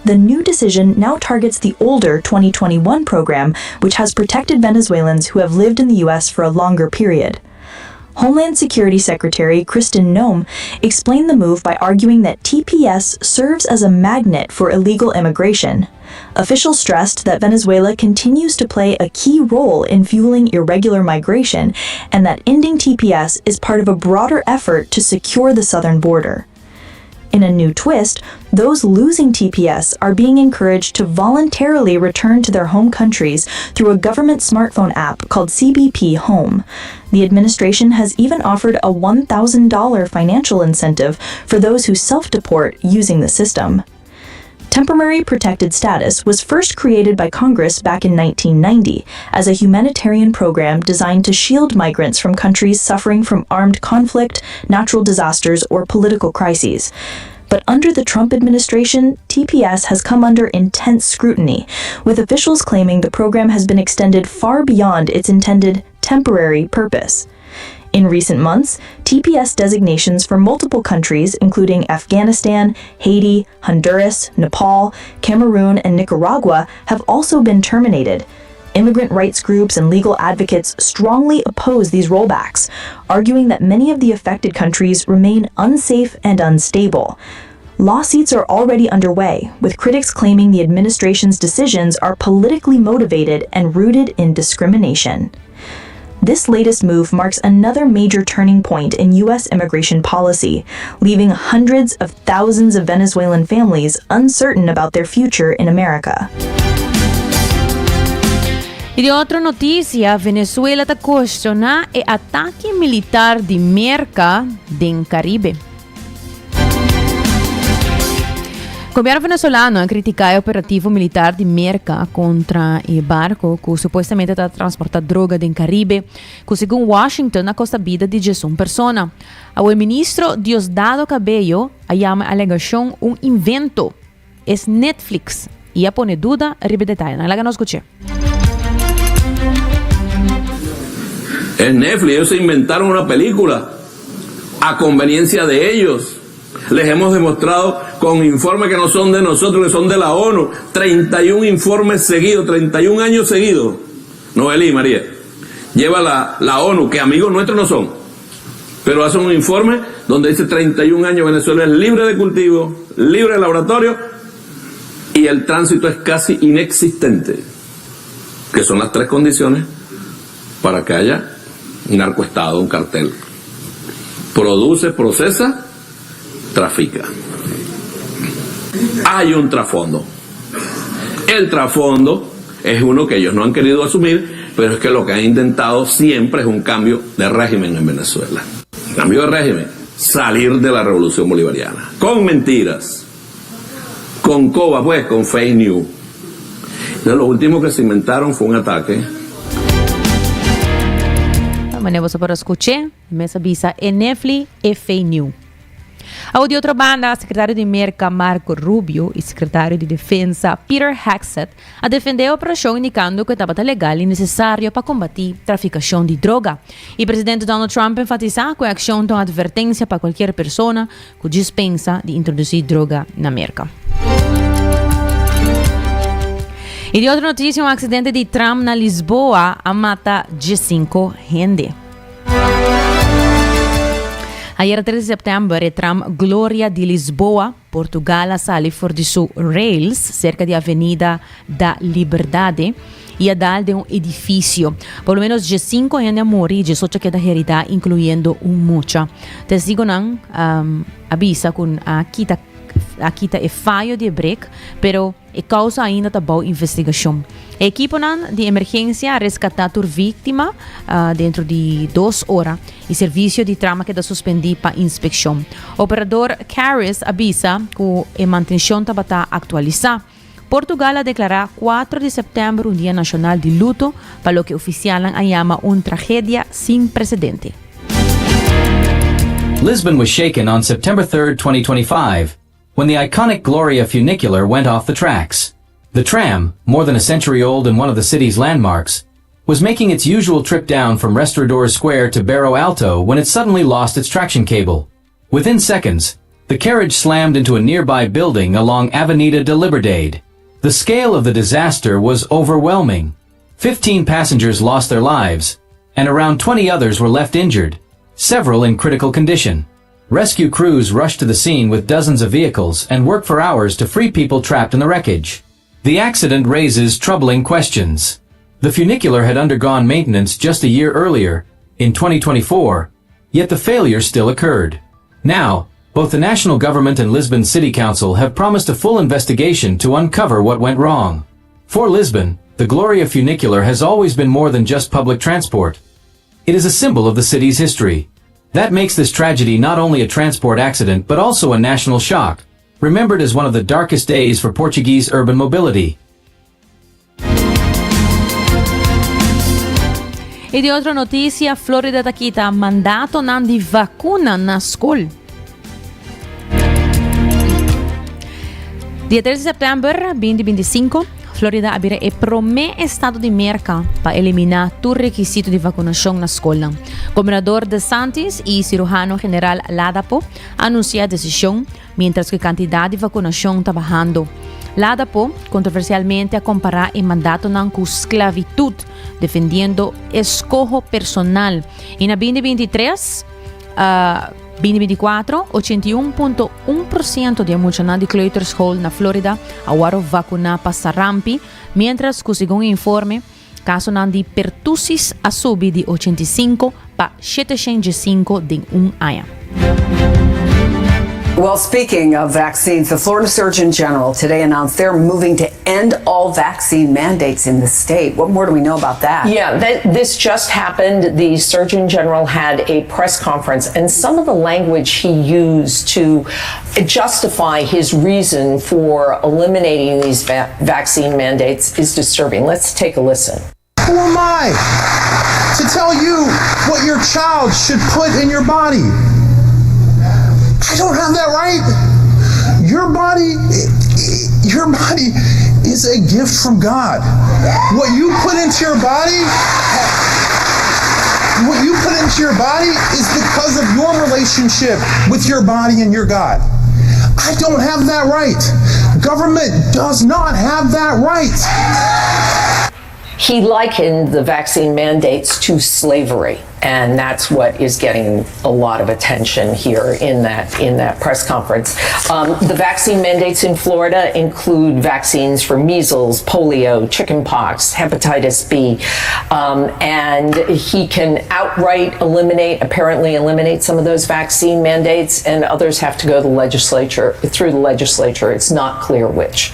The new decision now targets the older 2021 program, which has protected Venezuelans who have lived in the U.S. for a longer period. Homeland Security Secretary Kristen Noem explained the move by arguing that TPS serves as a magnet for illegal immigration. Officials stressed that Venezuela continues to play a key role in fueling irregular migration and that ending TPS is part of a broader effort to secure the southern border. In a new twist, those losing TPS are being encouraged to voluntarily return to their home countries through a government smartphone app called CBP Home. The administration has even offered a $1,000 financial incentive for those who self-deport using the system. Temporary protected status was first created by Congress back in 1990 as a humanitarian program designed to shield migrants from countries suffering from armed conflict, natural disasters, or political crises. But under the Trump administration, TPS has come under intense scrutiny, with officials claiming the program has been extended far beyond its intended temporary purpose. In recent months, TPS designations for multiple countries, including Afghanistan, Haiti, Honduras, Nepal, Cameroon, and Nicaragua, have also been terminated. Immigrant rights groups and legal advocates strongly oppose these rollbacks, arguing that many of the affected countries remain unsafe and unstable. Lawsuits are already underway, with critics claiming the administration's decisions are politically motivated and rooted in discrimination. This latest move marks another major turning point in U.S. immigration policy, leaving hundreds of thousands of Venezuelan families uncertain about their future in America. Y de otra noticia, Venezuela está cuestionando el ataque militar de Merca en Caribe. El gobierno venezolano ha criticado el operativo militar de Merca contra el barco que supuestamente está transportando droga en Caribe, que según Washington ha costado vida de 11 personas. El ministro Diosdado Cabello llama a alegación un invento. Es Netflix y ya pone duda arriba de detalle. No la escuché. Es Netflix, ellos se inventaron una película a conveniencia de ellos. Les hemos demostrado con informes que no son de nosotros, que son de la ONU, 31 informes seguidos, 31 años seguidos. Noelí, María, lleva la ONU, que amigos nuestros no son, pero hacen un informe donde dice 31 años Venezuela es libre de cultivo, libre de laboratorio y el tránsito es casi inexistente, que son las 3 condiciones para que haya un narcoestado, un cartel. Produce, procesa, trafica. Hay un trasfondo. El trasfondo es uno que ellos no han querido asumir, pero es que lo que han intentado siempre es un cambio de régimen en Venezuela. Cambio de régimen. salir de la revolución bolivariana. Con mentiras, con coba, pues, con fake news. Entonces, lo último que se inventaron fue un ataque. Manemos para escuchar, mesa bisa Enefli e fake news. De outra banda, secretário de Merca Marco Rubio e secretário de Defesa Peter Hegseth a defender a operação indicando que estava legal e necessário para combater a traficação de droga. E o presidente Donald Trump enfatizou que a ação tem advertência para qualquer pessoa que dispensa de introduzir droga na América. E de outra notícia, um acidente de tram na Lisboa a mata de 5 gente. Ayer 13 de setembro, o tram Glória de Lisboa, Portugal, sale fora de seus rails, cerca da Avenida da Liberdade, e a dar de um edifício. Por lo menos 5 gente morreram e 18 queda herida, incluindo mocha. Testigo não avisa com a quita é falho de break, pero a causa ainda está boa investigação. A equipe de emergência resgatou a vítima dentro de 2 horas e o serviço de trama que está suspendido para inspeção. O operador Caris avisa que a manutenção está atualizada. Portugal a declarar 4 de setembro um dia nacional de luto, para o que oficiais chama uma tragédia sem precedente. Lisbon was shaken on September 3, 2025, when the iconic Gloria funicular went off the tracks. The tram, more than a century old and one of the city's landmarks, was making its usual trip down from Restrador Square to Barro Alto when it suddenly lost its traction cable. Within seconds, the carriage slammed into a nearby building along Avenida de Liberdade. The scale of the disaster was overwhelming. 15 passengers lost their lives, and around 20 others were left injured, several in critical condition. Rescue crews rushed to the scene with dozens of vehicles and worked for hours to free people trapped in the wreckage. The accident raises troubling questions. The funicular had undergone maintenance just a year earlier, in 2024, yet the failure still occurred. Now, both the national government and Lisbon City Council have promised a full investigation to uncover what went wrong. For Lisbon, the Gloria funicular has always been more than just public transport. It is a symbol of the city's history. That makes this tragedy not only a transport accident but also a national shock, remembered as one of the darkest days for Portuguese urban mobility. E di outra notícia, Florida takita mandato di vacuna na escola. Dia 13 de setembro 2025, Florida abrirá o primeiro estado de América para eliminar todo requisito de vacinação na escola. Governador DeSantis e cirurgião general Ladapo anunciaram a decisão, mientras que a quantidade de vacinação está bajando. Ladapo, controversialmente, a comparar o mandato com esclavitud, defendendo escojo personal. E na 2023, 2024, 81.1% de amuchanan de Cloiters Hall na Florida agora vacuna para sarampi, mientras que segundo um informe, caso de pertussis a subir de 85 para 705 de ano. Well, speaking of vaccines, the Florida Surgeon General today announced they're moving to end all vaccine mandates in the state. What more do we know about that? Yeah, this just happened. The Surgeon General had a press conference, and some of the language he used to justify his reason for eliminating these vaccine mandates is disturbing. Let's take a listen. Who am I to tell you what your child should put in your body? I don't have that right. Your body is a gift from God. What you put into your body is because of your relationship with your body and your God. I don't have that right. Government does not have that right. He likened the vaccine mandates to slavery, and that's what is getting a lot of attention here in that press conference. The vaccine mandates in Florida include vaccines for measles, polio, chickenpox, hepatitis B, and he can apparently eliminate some of those vaccine mandates, and others have to go to the legislature. It's not clear which.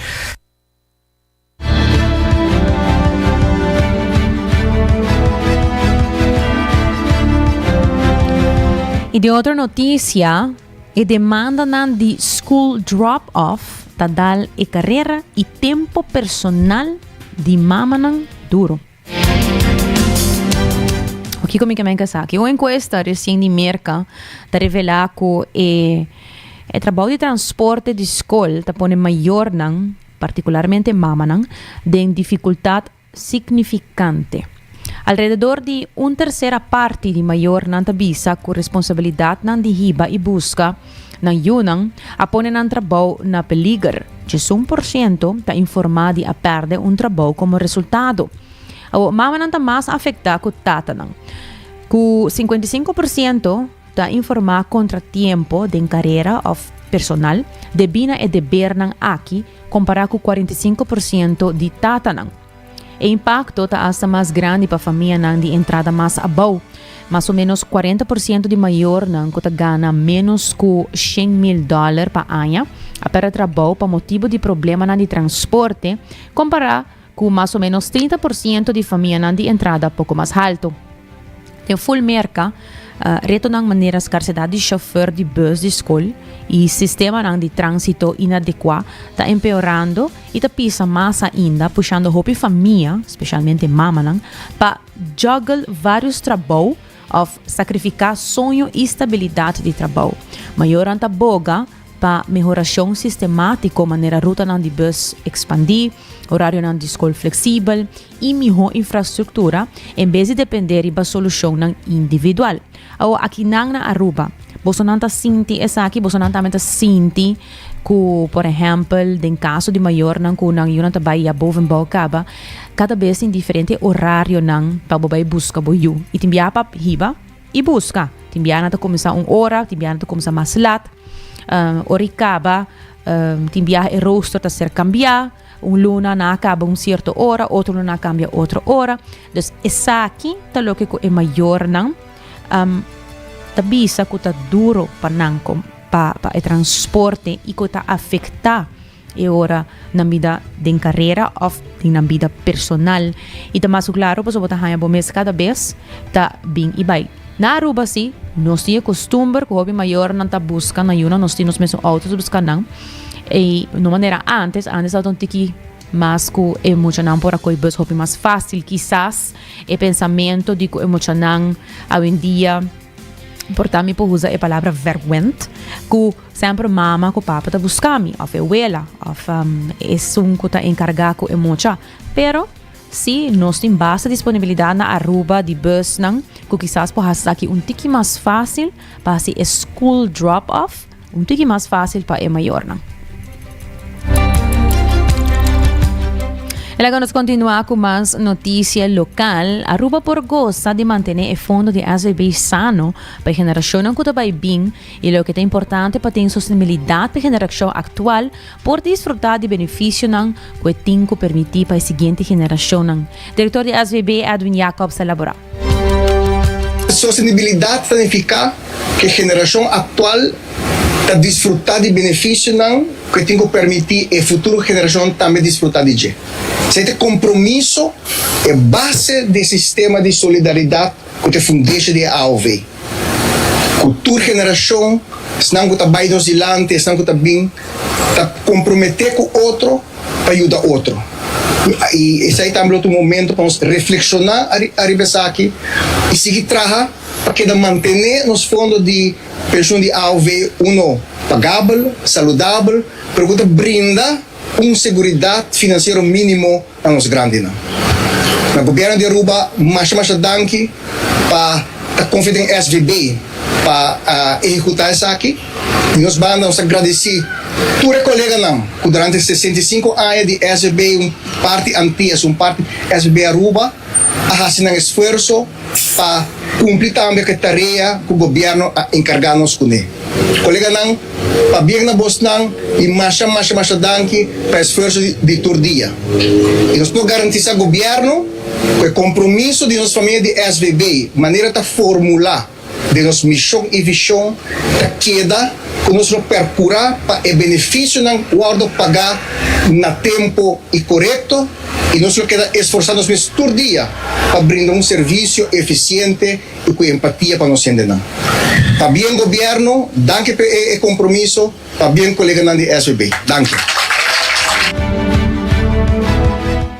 E de outra notícia, e demanda de school drop-off tadal e carreira e tempo personal de mamanan duro. O que comigo também sa que uma encuesta recém de Merca está revelar que o trabalho de transporte de escola está pone maior nan, particularmente mamanan, de dificuldade significante. Alrededor de uma terceira parte de maior nanta bisa com responsabilidade nan de hiba e busca nan yunang apone nan trabalho na peligro. 1% está informado a perder um trabalho como resultado. O mama não está mais afetada com tata não. Com 55% está informado contra tempo de carreira ou personal de bina e dever não aqui comparado com 45% de tata não. O impacto está hasta mais grande para a família não de entrada mais abaixo. Mais ou menos 40% de maior não que ganha menos que $100,000 para ano para trabalho para motivo de problema de transporte comparado com mais ou menos 30% de família de entrada pouco mais alto. Tem full merca, retornando maneira a escassidade de chauffeur de bus de escola e sistema de trânsito inadequado está empeorando e está pisa mais ainda, puxando a família, especialmente mama, para juggle vários trabalhos ou sacrificar sonho e estabilidade de trabalho. Maior anta boga para melhoração sistemática maneira ruta de bus expandir, horário de escola flexível e melhor infraestrutura em vez de depender da solução individual. Aqui na Aruba, você não está sentindo essa aqui, você não está sentindo que, por exemplo, em caso de maior não que não yun trabalho a boven bocaba, cada vez em diferente horário não para bobai busca boiu e timbia para hiba e busca. Timbia não começar hora, timbia não começar mais lat, oricaba, timbia e roster tá ser cambiar. Luna na acaba certa hora, outro luna cambia outra hora. Dus essa aqui tá lo que é maior não, tá bisa que tá duro para não para o transporte e que tá afetar e ora na vida de carreira ou na vida personal. E tá mais claro, pois botar hanya bomes cada vez tá bem e vai. Na Aruba sim, nós tínhamos costume que o hobby maior não tá buscando na yuna, nós tínhamos mesmo autos buscando não. E de maneira antes eu tiki mas que emocionam por aqui bus hobby mais fácil, quizás o pensamento de que emocionam hoje em dia portanto por usar a palavra vergonha que sempre mama que papa tá buscando ou abuela ou é um que tá encarregado com emoção, pero se nós temos bastante disponibilidade na Aruba de bus não que quizás por fazer aqui tiki mais fácil para se school drop off tiki mais fácil para o maior não. E agora nós continuamos com mais notícia local. Aruba por gosta de manter o fundo de SVB sano para a geração que está bem e o que é importante para ter sustentabilidade para a geração atual por desfrutar de benefícios que tem que permitir para a seguinte geração. Diretor de SVB, Edwin Jacobs, elabora. Sustentabilidade significa que a geração atual está desfrutar de benefícios que tem que permitir a futura geração também desfrutar de ele. Este compromisso é base do sistema de solidariedade que é fundation de AOV. Cultura geração, senão que está bem nos ilante, senão que está bem, está comprometer com o outro para ajudar o outro. E esse aí também é outro momento para nós reflexionar a aqui e seguir trabalhar para que manter nos fundos de pensão de AOV pagável, saudável, para que brinda segurança financeira mínimo a nós grandes. O governo de Aruba mais danke para confiar em SVB para executar isso aqui. E nós vamos agradecer todos os colegas que durante 65 anos de SVB, parte antiga, parte SVB Aruba, fazem um esforço para cumprir também a tarefa que o governo encarga-nos com ele. Colega nang, pabiyag na boss nang, e mais danke para o esforço de todo dia. E nós podemos garantir ao governo que o compromisso de nossa família de SVB, maneira de formular de nossa missão e visão, queda que nós percurar para o benefício não guardo pagar na tempo e correto E nós queda esforçando nos todo dia para brindar um serviço eficiente e com empatia para nós entender. Também governo, danke e compromisso, também colega de SBB. Danke.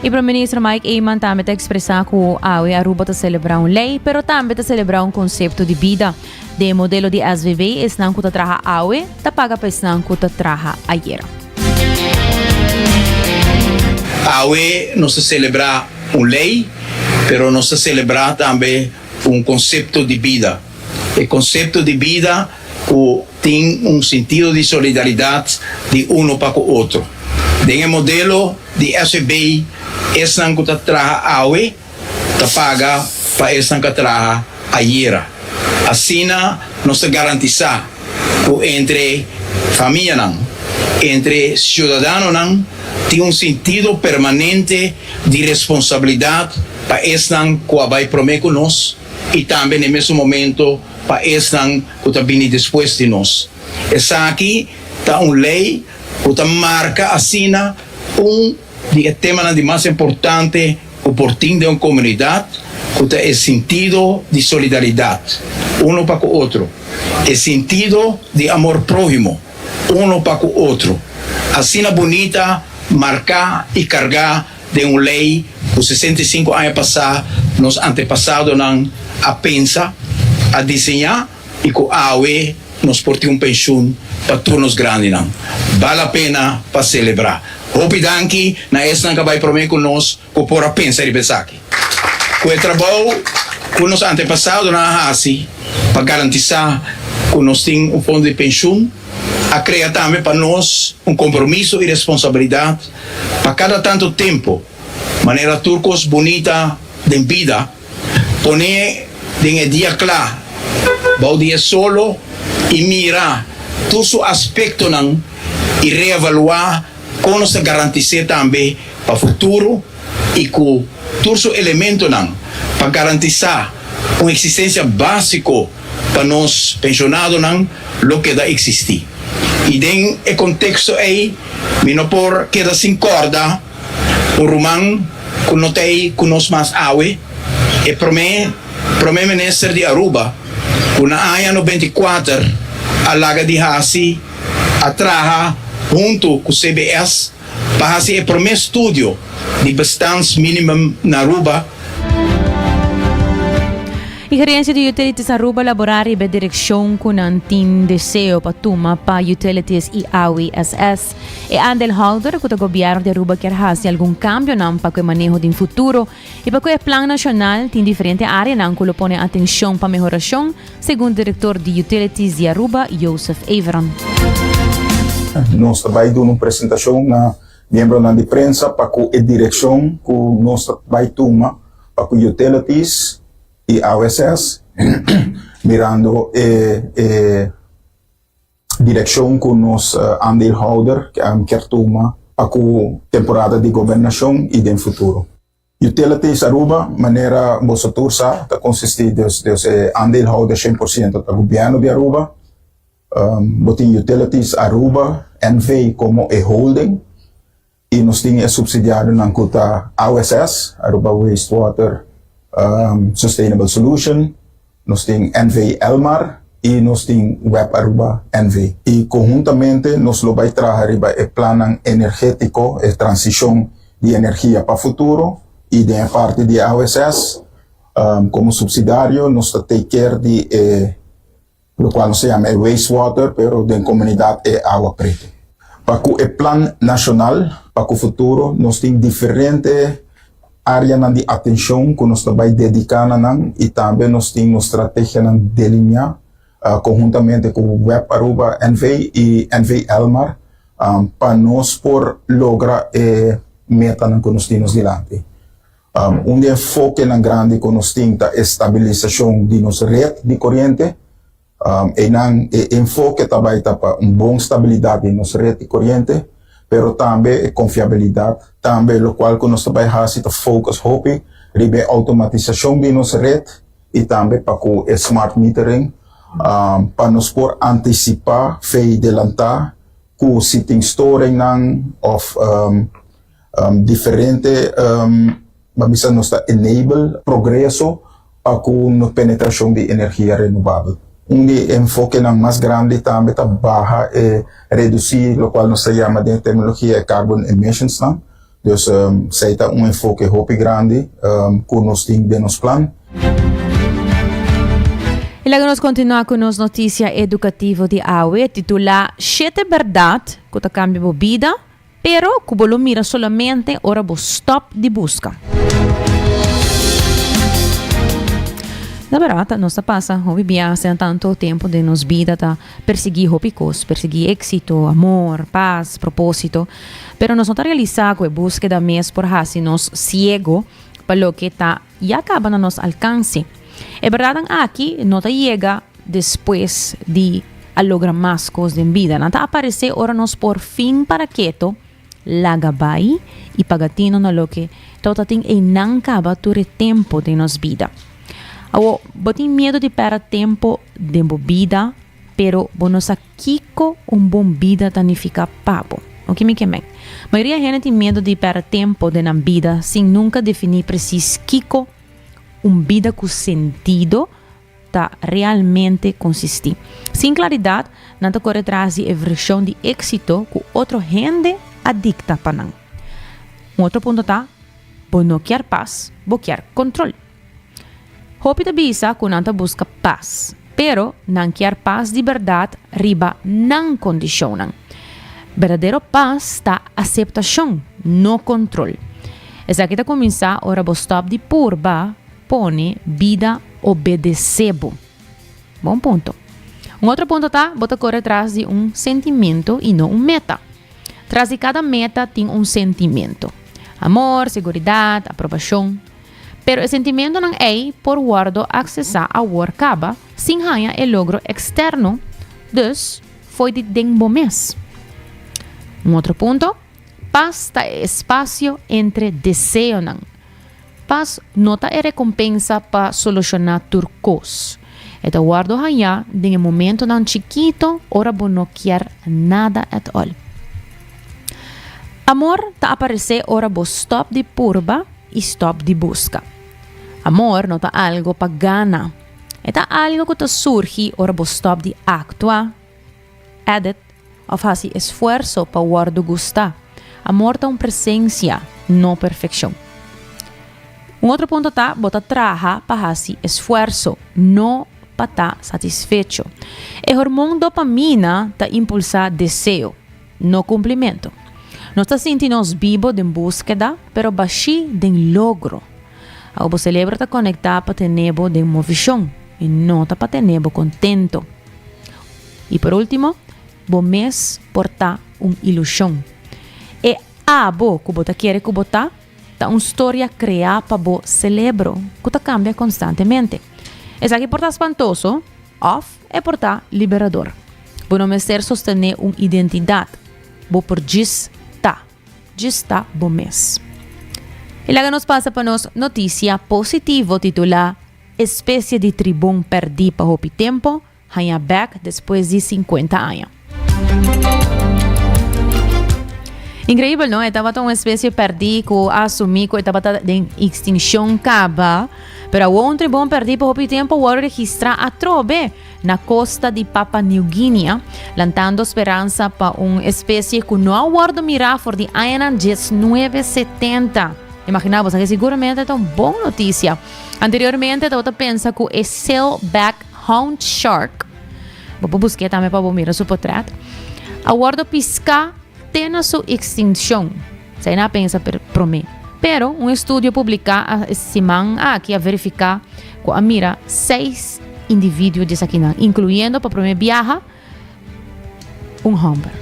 E para o ministro Mike Eyman também está expressar que a Aruba está celebrar lei, pero também está celebrar conceito de vida. De modelo de SVB, esnan que está traja awe, está paga para esnan que está traja ayer. AUE não se celebra uma lei, pero não se celebra também conceito de vida. O conceito de vida tem sentido de solidariedade de para o outro. Tem modelo de SB, esse que traga AUE, paga para esse que traga ayer. Assim, nós garantizar que entre família, entre cidadãos, tem sentido permanente de responsabilidade para estar que vai prometer com nós e também, no mesmo momento, para estar que está vindo depois de nós. Essa aqui está uma lei que marca assim de tema de mais importante o portinho de uma comunidade que é sentido de solidariedade, para o outro. É sentido de amor próximo, para o outro. Assim bonita, marcar e carregar de uma lei que 65 anos passados, nos antepassados não a pensar, a desenhar e que a AUE nos porte pensão para turnos grandes. Vale a pena para celebrar. Hope danke na essa que vai prometer com nós que por a pensar e pensar aqui. O trabalho que nos antepassados não fazem para garantizar que nós temos fundo de pensão, a criar também para nós compromisso e responsabilidade para cada tanto tempo, maneira turcos bonita de vida, poner em dia claro, o dia solo e mirar todos os aspectos e reevaluar como se garantir também para o futuro e com todos os elementos para garantizar uma existência básica para nós pensionados lo que dá existir. E dentro do contexto aí, não por queda sem corda, o romano que não tem com nós mais awe, e para mim ministro de Aruba, que na ano 94, a laga de Hasi, atraja junto com o CBS, para fazer o primeiro estúdio de bestans minimum na Aruba. A gerência de Utilities Aruba laborar e a direção com um deseo para tomar para Utilities e AWSS. E Andel Holder, que o governo de Aruba quer fazer algum cambio para o manejo do futuro e para o plano nacional tem diferentes áreas que lo põe atenção para melhoração, segundo o diretor de Utilities de Aruba, Joseph Averon. Nós também damos uma apresentação na membro da imprensa para a direção que nós vai tomar para o Utilities e AWSS, mirando direção que nós aandeelhouder quer tomar para a temporada de governação e de futuro. Utilities Aruba, maneira você tursa, consiste de aandeelhouder 100% do governo de Aruba. Botin Utilities Aruba, NV como holding, e nós temos subsidiário na kuta AWSS, Aruba Wastewater Sustainable Solution, nós temos NV Elmar e nós temos Web Aruba NV. E conjuntamente nós vamos trazer o plano energético e transição de energia para o futuro e de parte de AWSS como subsidiário nós take care de o qual se chama Wastewater, pero de comunidade é água preta. Para o plano nacional, para o futuro, nós temos diferentes áreas de atenção que nós vamos dedicar e também nós temos uma estratégia de delinear conjuntamente com o Web Aruba NV e NV Elmar para nós por lograr meta que nós temos diante. Enfoque grande que nós temos a estabilização de nossa rede de corrente e enfoque também para uma boa estabilidade de nossa rede de corrente, pero também confiabilidade, também o qual que nós também fazemos focus hope, ribe automatização de nossa rede e também para o smart metering, para nós por antecipar, adelantar, que se tem storing of diferente, mabisa nos está enable progreso com penetração de energia renovável. Enfoque mais grande também está baja reduzir, o qual nós chamamos de terminologia carbon emissions, não? Então, seita enfoque hopi grande com nós temos de nos plan. E logo nós continuamos com as notícias educativas de AWE, titula "Siete verdade que cambia a vida, pero que lo mira solamente ora bo stop de busca". Na verdade, nós passa, hoje viaja tanto tempo de nos vida ta perseguir hopicos, perseguir éxito, amor, paz, propósito, pero nós não realizar que a búsqueda mesmo por assim nos ciego para lo que tá e acaba na nos alcance. É verdade aqui não chega depois de lograr mais coisas em vida, não tá aparecer ora nos por fim para quieto, lagabai e pagatino na lo que tota tem e não acaba todo tempo de nos vida. Eu tenho medo de perder tempo de vida, pero bonos kiko bom vida tanifica papo. O que me queimei? A maioria da gente tem medo de perder tempo de na vida sem nunca definir preciso kiko vida com sentido tá realmente consistir. Sem claridade, não corre atrás de versão de êxito que outro gente adicta para não. Outro ponto tá, não quer paz, quer controle. Hopi da bisa que não busca paz, pero não quer paz de verdade riba não condicionam. Verdadeiro paz está aceitação, não controle. Essa aqui está começar ora bo stop de purba, pone vida obedecebo. Bom ponto. Outro ponto tá, bota correr atrás de sentimento e não meta. Atrás de cada meta tem sentimento. Amor, segurança, aprovação. Pero o sentimento não é por guardo acessar a workaba sem ganhar o logro externo, dus foi de dengo mês. Outro ponto, paz está espaço entre desejo não. Paz nota é recompensa para solucionar turcos. E tá guardo ganhar de momento não chiquito, ora bo não quer nada at all. Amor tá aparecer ora bo stop de purba e stop de busca. Amor não tá algo para gana. É tá algo que tá surge ora bo stop de actua, edit, ou fazer esforço para guardo gostar. Amor tá presença, não perfeição. Outro ponto tá, bota traja para fazer esforço, não para estar satisfeito. O hormônio dopamina tá impulsar desejo, não cumprimento. Nós está sentindo vivo de búsqueda, pero baixi de logro. O cérebro está conectado para ter de movição e não está para ter contento. E por último, o mês porta ilusão. E abo que você quer que botar, tá uma história criada para o cérebro que cambia constantemente. Essa aqui porta espantoso, off é porta liberador. Por não ser sostener uma identidade, vou por está bom mês. E logo nos passa para nós notícia positiva titula Espécie de tribão perdi para o tempo, ganha back depois de 50 anos. Incrível, não? Estava uma espécie perdi que assumi que estava em extinção caba, pero um tribão perdi para o tempo o registrar a trobe na costa de Papua New Guinea, lantando esperança para uma espécie que não aguardo mirar for de ano 1970. Imaginamos que seguramente é uma boa notícia. Anteriormente, eu pensa que é Sailback Hound Shark. Vou buscar também para mirar seu portrait. Aguardo piscar tem a sua extinção. Você não pensa para mim. Pero um estudo publicado esta semana aqui a verificar que a mira 6 indivíduos de Sakina, incluindo para o primeiro viaje homem.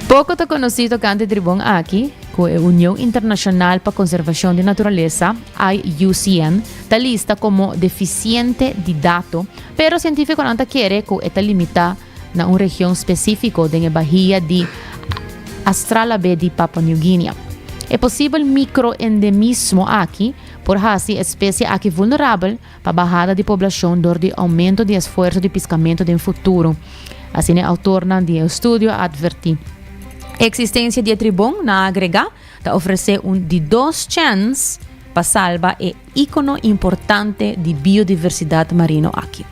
Pouco está conhecido que a tribuna aqui, que é a União Internacional para a Conservação da Natureza, IUCN, está lista como deficiente de dados, pero o científico não quer que está limitada na uma região específica da Bahia de Astralabe de Papua New Guinea. É possível microendemismo aqui, por assim espécie aqui vulnerável para bajada de população dor de aumento de esforço de pescamento no futuro. Assim, o autor do estudo advertiu. Existência de tribom na agrega ta oferece de 2 chances para salvar e ícono importante de biodiversidade marino aqui.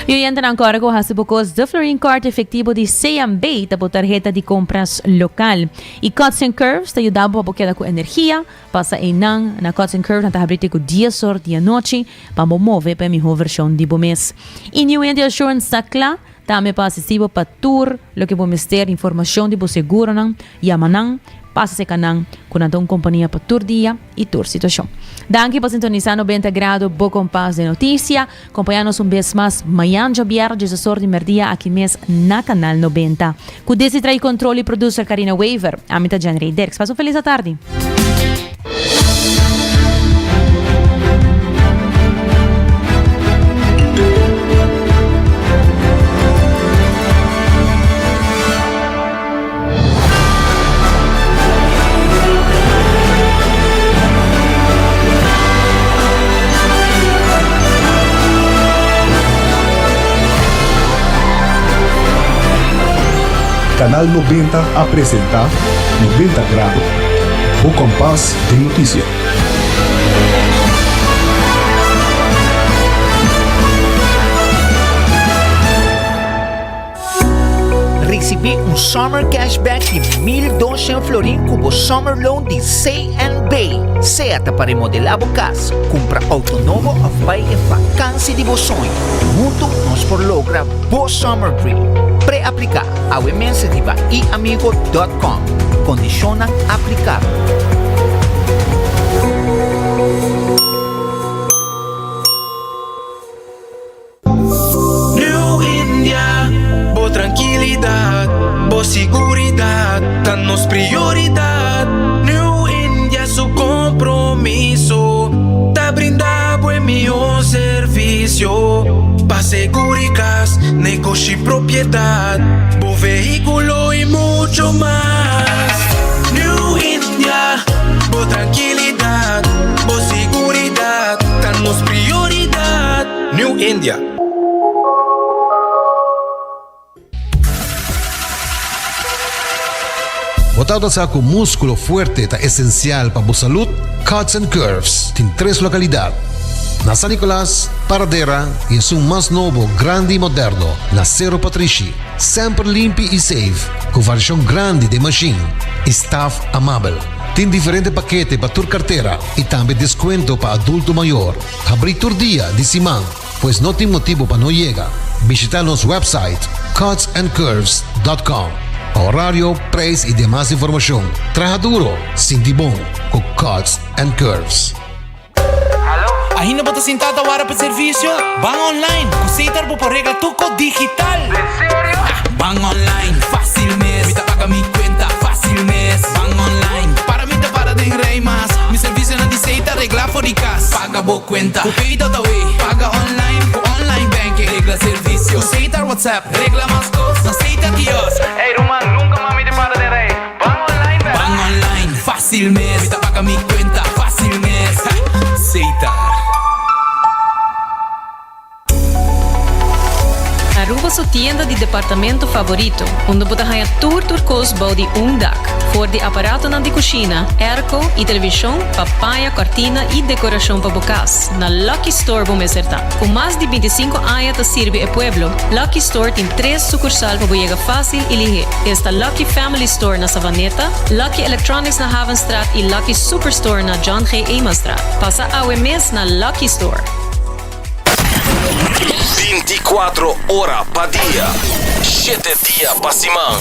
E ainda agora com hasibukos de Florin Card efetivo de CMB ta tarjeta de compras local. E Cuts and Curves te ajudava para bukeda com energia, passa enang na Cuts and Curves na tabrite com dia sor dia noite para move para melhor versão de mês. E New India Assurance Sakla também para acessível para tour, lo que vamos ter informação de seguro nang, yamanang, passa se canang com a companhia para tour dia e tour situação. Danke por sintonizar 90 graus, Bo Compás de Notícia. Acompanha-nos vez mais amanhã, Javier, de Assessor de Merdia, aqui mesmo na Canal 90. Com desse trai controle e producer Karina Waver, a mita Janrei Derks. Passo feliz tarde. Canal 90 apresenta 90 graus, o compás de notícia. Recebi summer cashback de 1.200 florin como summer loan de CNB. Certa para remodelar a casa, compra autonomo ou vai em vacância de seu sonho. Junto nós por lograr bo summer dream. Pré-aplicar a iniciativa iamigo.com. Condiciona aplicar. New India, boa tranquilidade, boa seguridade, tá nos prioridade. New India, su compromiso, tá brindar buen melhor serviço. Pa seguridad, negocio y propiedad, bo vehículo y mucho más. New India, bo tranquilidad, bo seguridad, danos prioridad. New India. Botado sa com músculo fuerte ta esencial para a saúde, Cuts and Curves tem 3 localidades. Na San Nicolás, Paradera e é um mais novo, grande e moderno, na Cerro Patrici. Sempre limpo e safe, com variação grande de machine. Staff amável. Tem diferentes paquetes para tua carteira e também desconto para adulto maior. Abrir todo dia de semana, pois não tem motivo para não chegar. Visitar nosso website cutsandcurves.com. Horário, preço e demais informação. Traja duro, sinti bom, com Cuts and Curves. Ainda bota sentada agora para serviço? Van online, cositar por regla tuco digital. ¿En serio? Van online, fácil mes. Mita paga mi cuenta, fácil mes. Van online, para mí te para de rey más. Mi servicio no dice regla for casa. Paga bo cuenta, cupito da way. Paga online, con online banking. Regla servicio, cositar WhatsApp. Regla más cosas, cositar kiosco. Ey, Roman, nunca mami te para de rey. Van online, ¿verdad? Van online, fácil mes. Mita paga mi cuenta, fácil mes. Cositar. Aruba su tienda de departamento favorito, onde você ganha tudo bom de dak, for de aparato na de cozinha, airco e televisão, papaya, cortina e decoração para bocas. Na Lucky Store vamos acertar. Com mais de 25 anos de servir o pueblo, Lucky Store tem 3 sucursais para chegar fácil e ligeiro. Esta Lucky Family Store na Savaneta, Lucky Electronics na Havenstraat e Lucky Superstore na John G. Emastraat. Passa a mês na Lucky Store. 24 horas para día, 7 días para semana,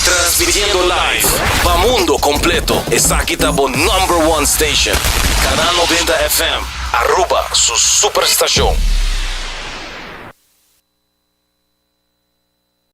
transmitiendo live para mundo completo. Está aquí tabo #1 station, Canal 90 FM, Aruba, su superestación.